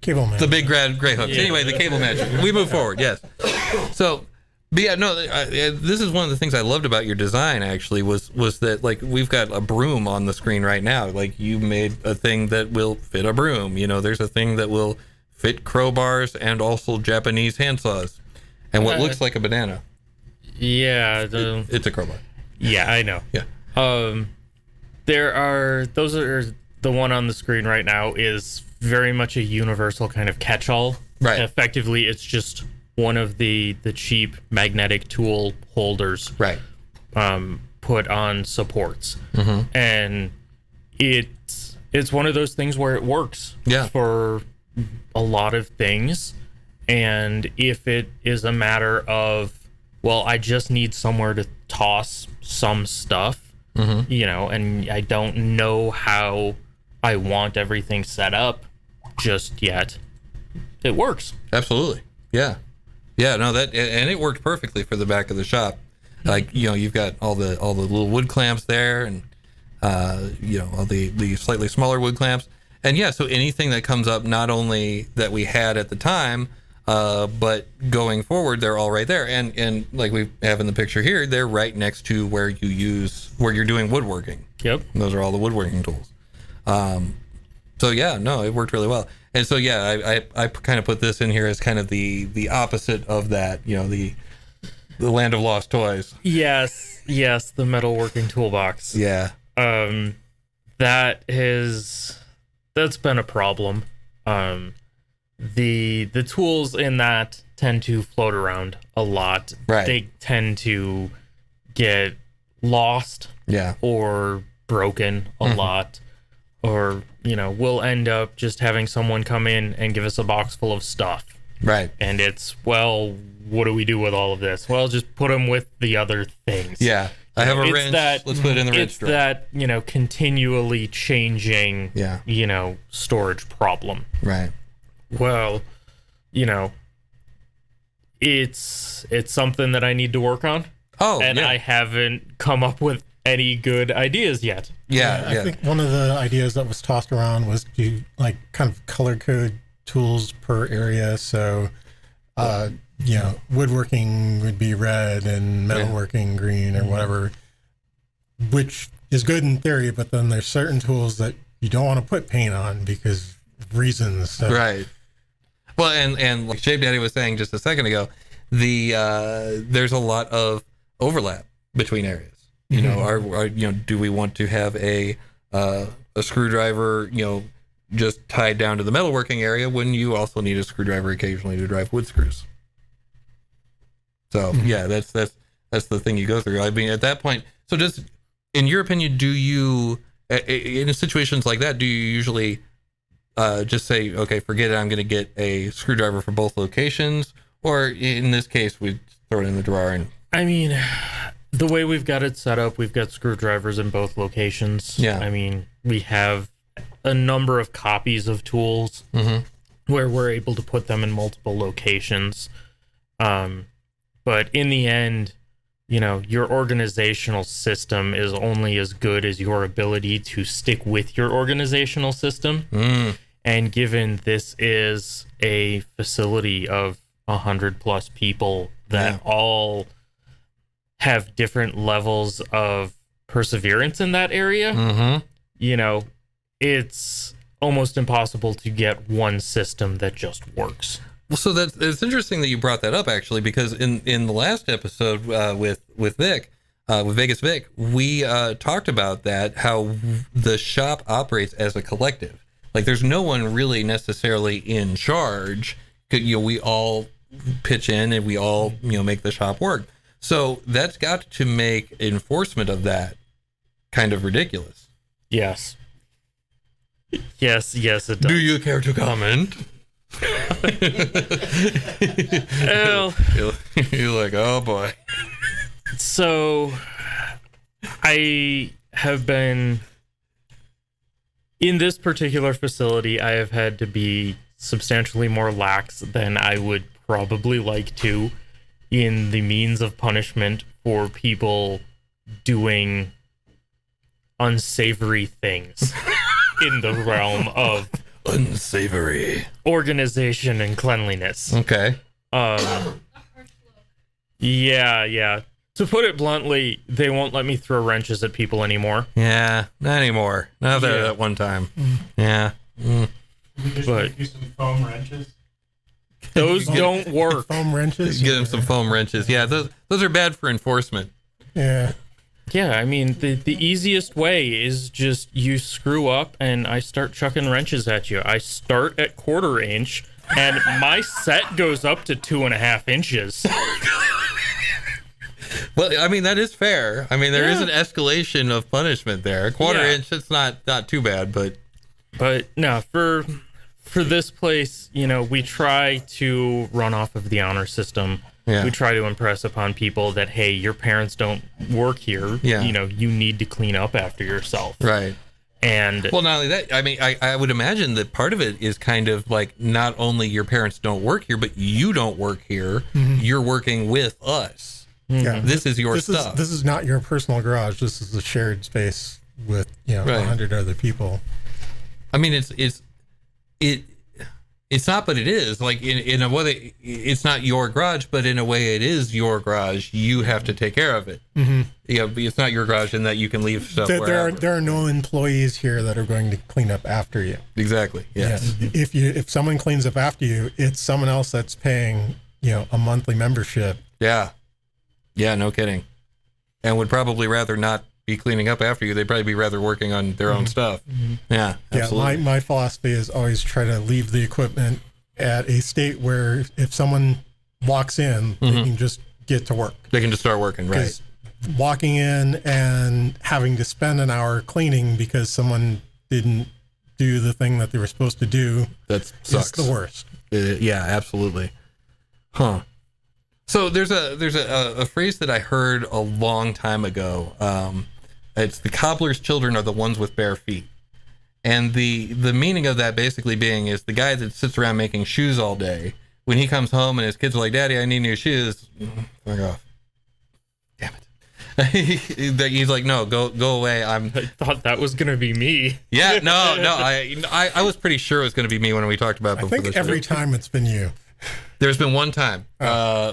Cable match. The big gray hooks. Yeah. Anyway, the cable match. We move forward. Yes. So. But yeah, no, this is one of the things I loved about your design, actually, was that, like, we've got a broom on the screen right now. Like, you made a thing that will fit a broom. There's a thing that will fit crowbars and also Japanese handsaws and what looks like a banana. Yeah, It's a crowbar. yeah, I know. Yeah. Those are the one on the screen right now is very much a universal kind of catch-all. Right. Effectively, it's just one of the cheap magnetic tool holders. Right. Put on supports, and it's one of those things where it works for a lot of things. And if it is a matter of, well, I just need somewhere to toss some stuff, and I don't know how I want everything set up just yet, it works. Absolutely. Yeah. Yeah, no, and it worked perfectly for the back of the shop. Like, you've got all the little wood clamps there, and all the slightly smaller wood clamps. And yeah, so anything that comes up, not only that we had at the time, but going forward, they're all right there. And like we have in the picture here, they're right next to where you're doing woodworking. Yep. And those are all the woodworking tools. So yeah, no, it worked really well. And so yeah, I kind of put this in here as kind of the opposite of that, the land of lost toys. Yes, the metalworking toolbox. Yeah. That's been a problem. The tools in that tend to float around a lot. Right. They tend to get lost. Yeah. Or broken a lot. Or, we'll end up just having someone come in and give us a box full of stuff. Right. And it's, well, what do we do with all of this? Well, just put them with the other things. Yeah. I have a wrench. Let's put it in the wrench drawer. It's that, continually changing, storage problem. Right. Well, it's something that I need to work on. Oh, and I haven't come up with any good ideas yet. Yeah. I think one of the ideas that was tossed around was to kind of color code tools per area. So, woodworking would be red and metalworking green or whatever, which is good in theory, but then there's certain tools that you don't want to put paint on because of reasons. So. Right. Well, and like ShapeDaddy was saying just a second ago, there's a lot of overlap between areas. Do we want to have a screwdriver, just tied down to the metalworking area when you also need a screwdriver occasionally to drive wood screws? So yeah, that's the thing you go through. I mean, at that point, so just in your opinion, do you in situations like that, do you usually just say, okay, forget it, I'm going to get a screwdriver for both locations, or in this case, we throw it in the drawer? And I mean, the way we've got it set up, we've got screwdrivers in both locations. Yeah. I mean, we have a number of copies of tools where we're able to put them in multiple locations. But in the end, your organizational system is only as good as your ability to stick with your organizational system. And given this is a facility of 100+ people that all have different levels of perseverance in that area, it's almost impossible to get one system that just works. Well, so it's interesting that you brought that up, actually, because in the last episode with Vic, with Vegas Vic, we talked about that, how the shop operates as a collective. Like, there's no one really necessarily in charge. We all pitch in and we all make the shop work. So that's got to make enforcement of that kind of ridiculous. Yes. Yes, it does. Do you care to comment? Well, you're like, oh boy. So I have been in this particular facility. I have had to be substantially more lax than I would probably like to in the means of punishment for people doing unsavory things in the realm of unsavory organization and cleanliness. Okay. Yeah. To put it bluntly, they won't let me throw wrenches at people anymore. Yeah, not anymore. Not there at one time. Yeah. We just But- make you some foam wrenches. Those don't work. Foam wrenches. Get them some foam wrenches. Yeah, those are bad for enforcement. Yeah. Yeah, I mean, the easiest way is just you screw up and I start chucking wrenches at you. I start at 1/4 inch and my set goes up to 2.5 inches. Well, I mean, that is fair. I mean, there is an escalation of punishment there. 1/4 inch, it's not too bad, but no, for this place, we try to run off of the honor system. Yeah. We try to impress upon people that, hey, your parents don't work here. Yeah. You need to clean up after yourself. right. And Well, not only that, I mean, I would imagine that part of it is kind of like not only your parents don't work here, but you don't work here. You're working with us. Yeah. This is your stuff. This is not your personal garage. This is a shared space with, Right. 100 other people. I mean, it's not, but it is. Like in a way, it's not your garage, but in a way, it is your garage. You have to take care of it. Mm-hmm. Yeah, but it's not your garage in that you can leave stuff wherever. There are no employees here that are going to clean up after you. Exactly. Yes. Yeah. If someone cleans up after you, it's someone else that's paying a monthly membership. Yeah. Yeah. No kidding. And would probably rather not be cleaning up after you. They'd probably be rather working on their own stuff. Mm-hmm. Yeah. Absolutely. Yeah. My philosophy is always try to leave the equipment at a state where if someone walks in, they can just get to work. They can just start working. Right. Walking in and having to spend an hour cleaning because someone didn't do the thing that they were supposed to do. That sucks. It's the worst. Yeah, absolutely. Huh. So there's a phrase that I heard a long time ago. It's the cobbler's children are the ones with bare feet. And the meaning of that basically being is the guy that sits around making shoes all day, when he comes home and his kids are like, Daddy, I need new shoes. Fuck off. Damn it. He's like, no, go away. I thought that was going to be me. Yeah, no. I was pretty sure it was going to be me when we talked about it before. I think every time it's been you. There's been one time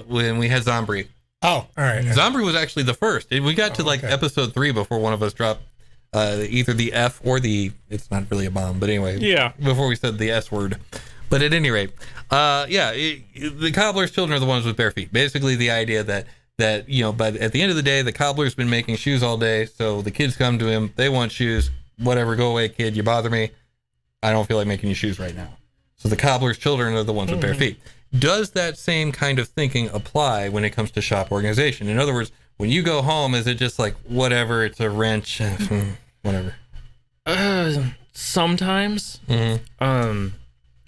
when we had Zombie. Oh, all right. Zombie was actually the first. We got to episode 3 before one of us dropped either the F or the, it's not really a bomb, but anyway. Yeah. Before we said the S word. But at any rate, the cobbler's children are the ones with bare feet. Basically the idea that but at the end of the day, the cobbler's been making shoes all day. So the kids come to him, they want shoes, whatever, go away, kid, you bother me. I don't feel like making you shoes right now. So the cobbler's children are the ones with bare feet. Does that same kind of thinking apply when it comes to shop organization? In other words, when you go home, is it just like, whatever, it's a wrench, whatever? Sometimes. Mm-hmm.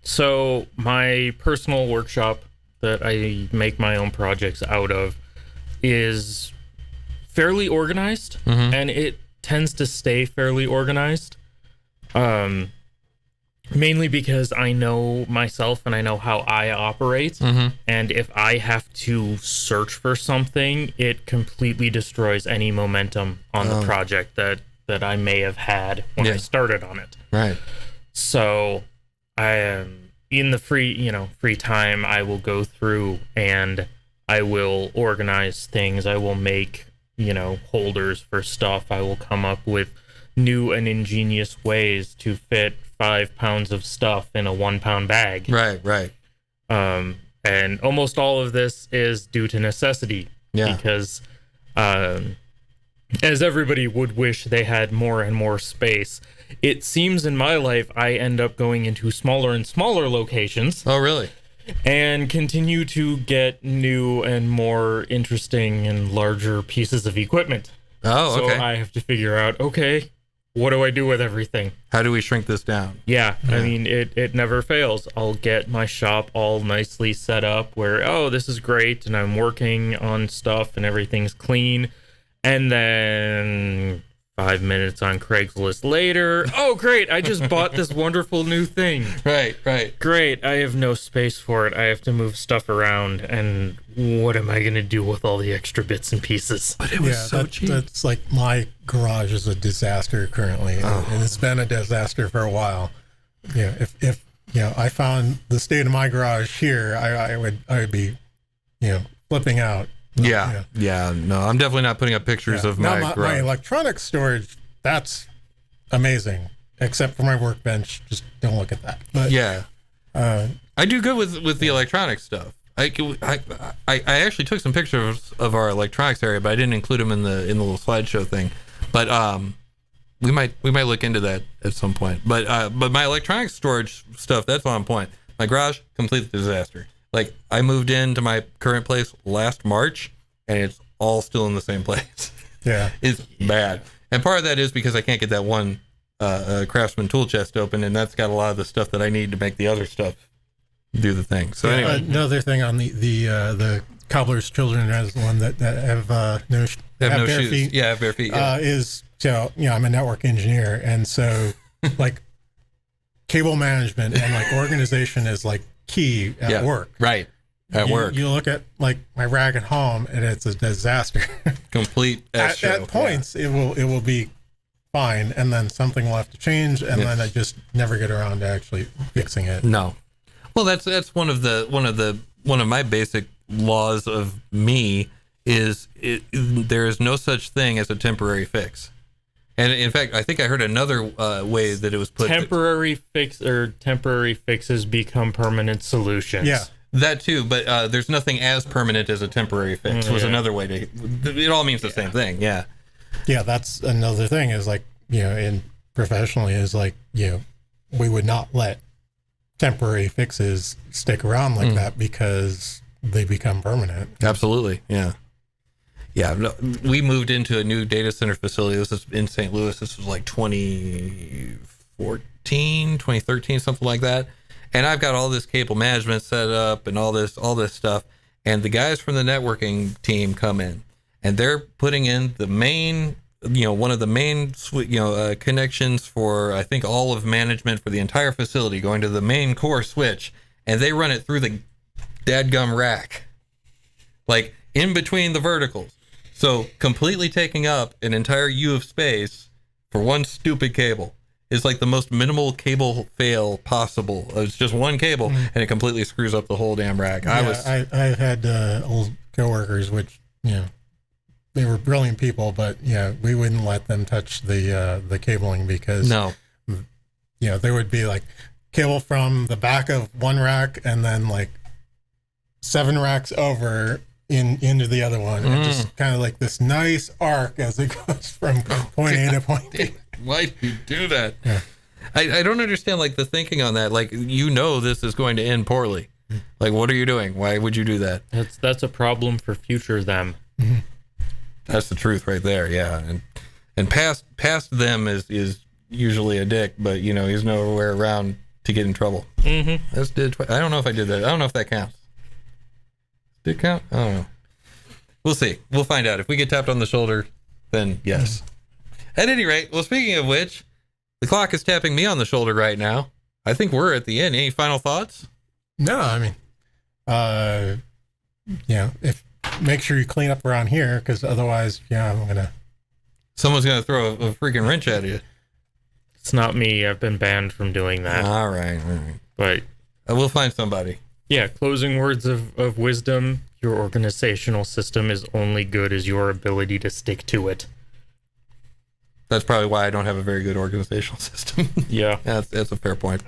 So my personal workshop that I make my own projects out of is fairly organized, and it tends to stay fairly organized. Mainly because I know myself and I know how I operate. And if I have to search for something, it completely destroys any momentum on the project that I may have had when I started on it. Right. So I am in the free time, I will go through and I will organize things. I will make, holders for stuff. I will come up with new and ingenious ways to fit 5 pounds of stuff in a 1 pound bag. Right. And almost all of this is due to necessity. Yeah. Because as everybody would wish they had more and more space, it seems in my life I end up going into smaller and smaller locations. Oh, really? And continue to get new and more interesting and larger pieces of equipment. Oh, okay. So I have to figure out, what do I do with everything? How do we shrink this down? Yeah. I mean, it never fails. I'll get my shop all nicely set up where, this is great, and I'm working on stuff and everything's clean. And then 5 minutes on Craigslist later, great, I just bought this wonderful new thing. Right. Great, I have no space for it. I have to move stuff around, and what am I going to do with all the extra bits and pieces? But it was so cheap. That's like my garage is a disaster currently, and it's been a disaster for a while. Yeah, if I found the state of my garage here, I would be, flipping out. Yeah. No, I'm definitely not putting up pictures of my garage. My electronic storage, that's amazing. Except for my workbench, just don't look at that. But, yeah. I do good with the electronic stuff. I actually took some pictures of our electronics area, but I didn't include them in the little slideshow thing. But we might look into that at some point. But my electronics storage stuff, that's on point. My garage, complete disaster. Like, I moved into my current place last March, and it's all still in the same place. Yeah, it's bad. And part of that is because I can't get that one Craftsman tool chest open, and that's got a lot of the stuff that I need to make the other stuff do the thing. So anyway, another thing on the cobbler's children has one that have no bare shoes. Feet. Yeah, have bare feet. Yeah. Is so I'm a network engineer, and so like cable management and like organization is like key at work. Right. At work. You look at like my rack at home, and it's a disaster. Complete at points. It will be fine, and then something will have to change, and then I just never get around to actually fixing it. No. Well, that's one of my basic laws of me is there is no such thing as a temporary fix. And in fact, I think I heard another way that it was put. Temporary fixes become permanent solutions. Yeah. That too, but there's nothing as permanent as a temporary fix. Was another way to. It all means the same thing. Yeah. Yeah, that's another thing. Is like in professionally is like we would not let temporary fixes stick around like that because they become permanent. Absolutely. Yeah. Yeah. No, we moved into a new data center facility. This is in St. Louis. This was like 2014, 2013, something like that. And I've got all this cable management set up and all this stuff. And the guys from the networking team come in and they're putting in the main, one of the main, connections for, I think, all of management for the entire facility, going to the main core switch. And they run it through the dadgum rack, like in between the verticals. So completely taking up an entire U of space for one stupid cable. Is like the most minimal cable fail possible. It's just one cable, and it completely screws up the whole damn rack. I had old coworkers, which they were brilliant people, but we wouldn't let them touch the cabling because there would be like cable from the back of one rack and then like 7 racks over into the other one, and just kind of like this nice arc as it goes from point A to point B. Why do you do that? Yeah. I don't understand like the thinking on that. Like this is going to end poorly. Like, what are you doing? Why would you do that? That's a problem for future them. Mm-hmm. That's the truth right there. Yeah, and past them is usually a dick, but he's nowhere around to get in trouble. Mm-hmm. I don't know if I did that. I don't know if that counts. Did it count? I don't know. We'll see. We'll find out. If we get tapped on the shoulder, then yes. At any rate, well, speaking of which, the clock is tapping me on the shoulder right now. I think we're at the end. Any final thoughts? No, I mean, if make sure you clean up around here, because otherwise, someone's gonna throw a freaking wrench at you. It's not me. I've been banned from doing that. All right. But we'll find somebody. Yeah, closing words of wisdom. Your organizational system is only good as your ability to stick to it. That's probably why I don't have a very good organizational system. Yeah. That's a fair point.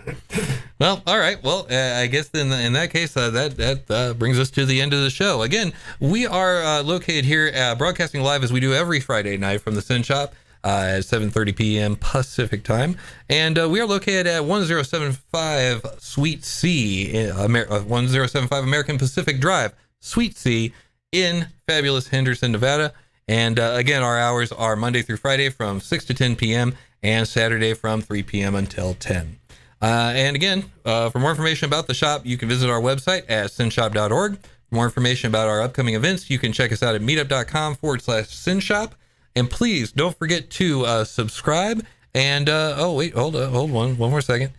Well, all right. Well, I guess then in that case, that brings us to the end of the show. Again, we are located here, broadcasting live as we do every Friday night from the SYN Shop at 7:30 p.m. Pacific time. And we are located at 1075 Suite C, 1075 American Pacific Drive, Suite C in fabulous Henderson, Nevada. And again, our hours are Monday through Friday from 6 to 10 p.m. and Saturday from 3 p.m. until 10. And again, for more information about the shop, you can visit our website at synshop.org. For more information about our upcoming events, you can check us out at meetup.com/synshop. And please don't forget to subscribe. And hold one more second.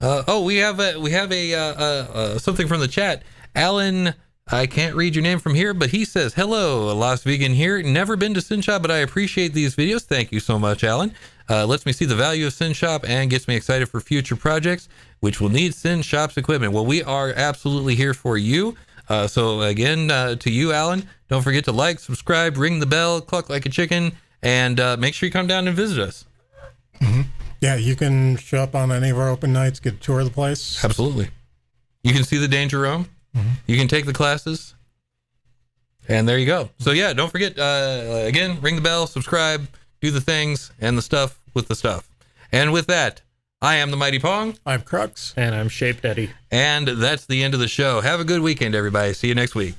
We have something from the chat. Alan, I can't read your name from here, but he says, hello, Lost Vegan here. Never been to Synshop, but I appreciate these videos. Thank you so much, Alan. Lets me see the value of Synshop and gets me excited for future projects, which will need Synshop's equipment. Well, we are absolutely here for you. So again, to you, Alan, don't forget to like, subscribe, ring the bell, cluck like a chicken, and make sure you come down and visit us. Mm-hmm. Yeah, you can show up on any of our open nights, get a tour of the place. Absolutely. You can see the danger room. You can take the classes. And there you go. So yeah, don't forget, again, ring the bell, subscribe, do the things, and the stuff with the stuff. And with that, I am the Mighty Pong. I'm Crux. And I'm ShapeDaddy. And that's the end of the show. Have a good weekend, everybody. See you next week.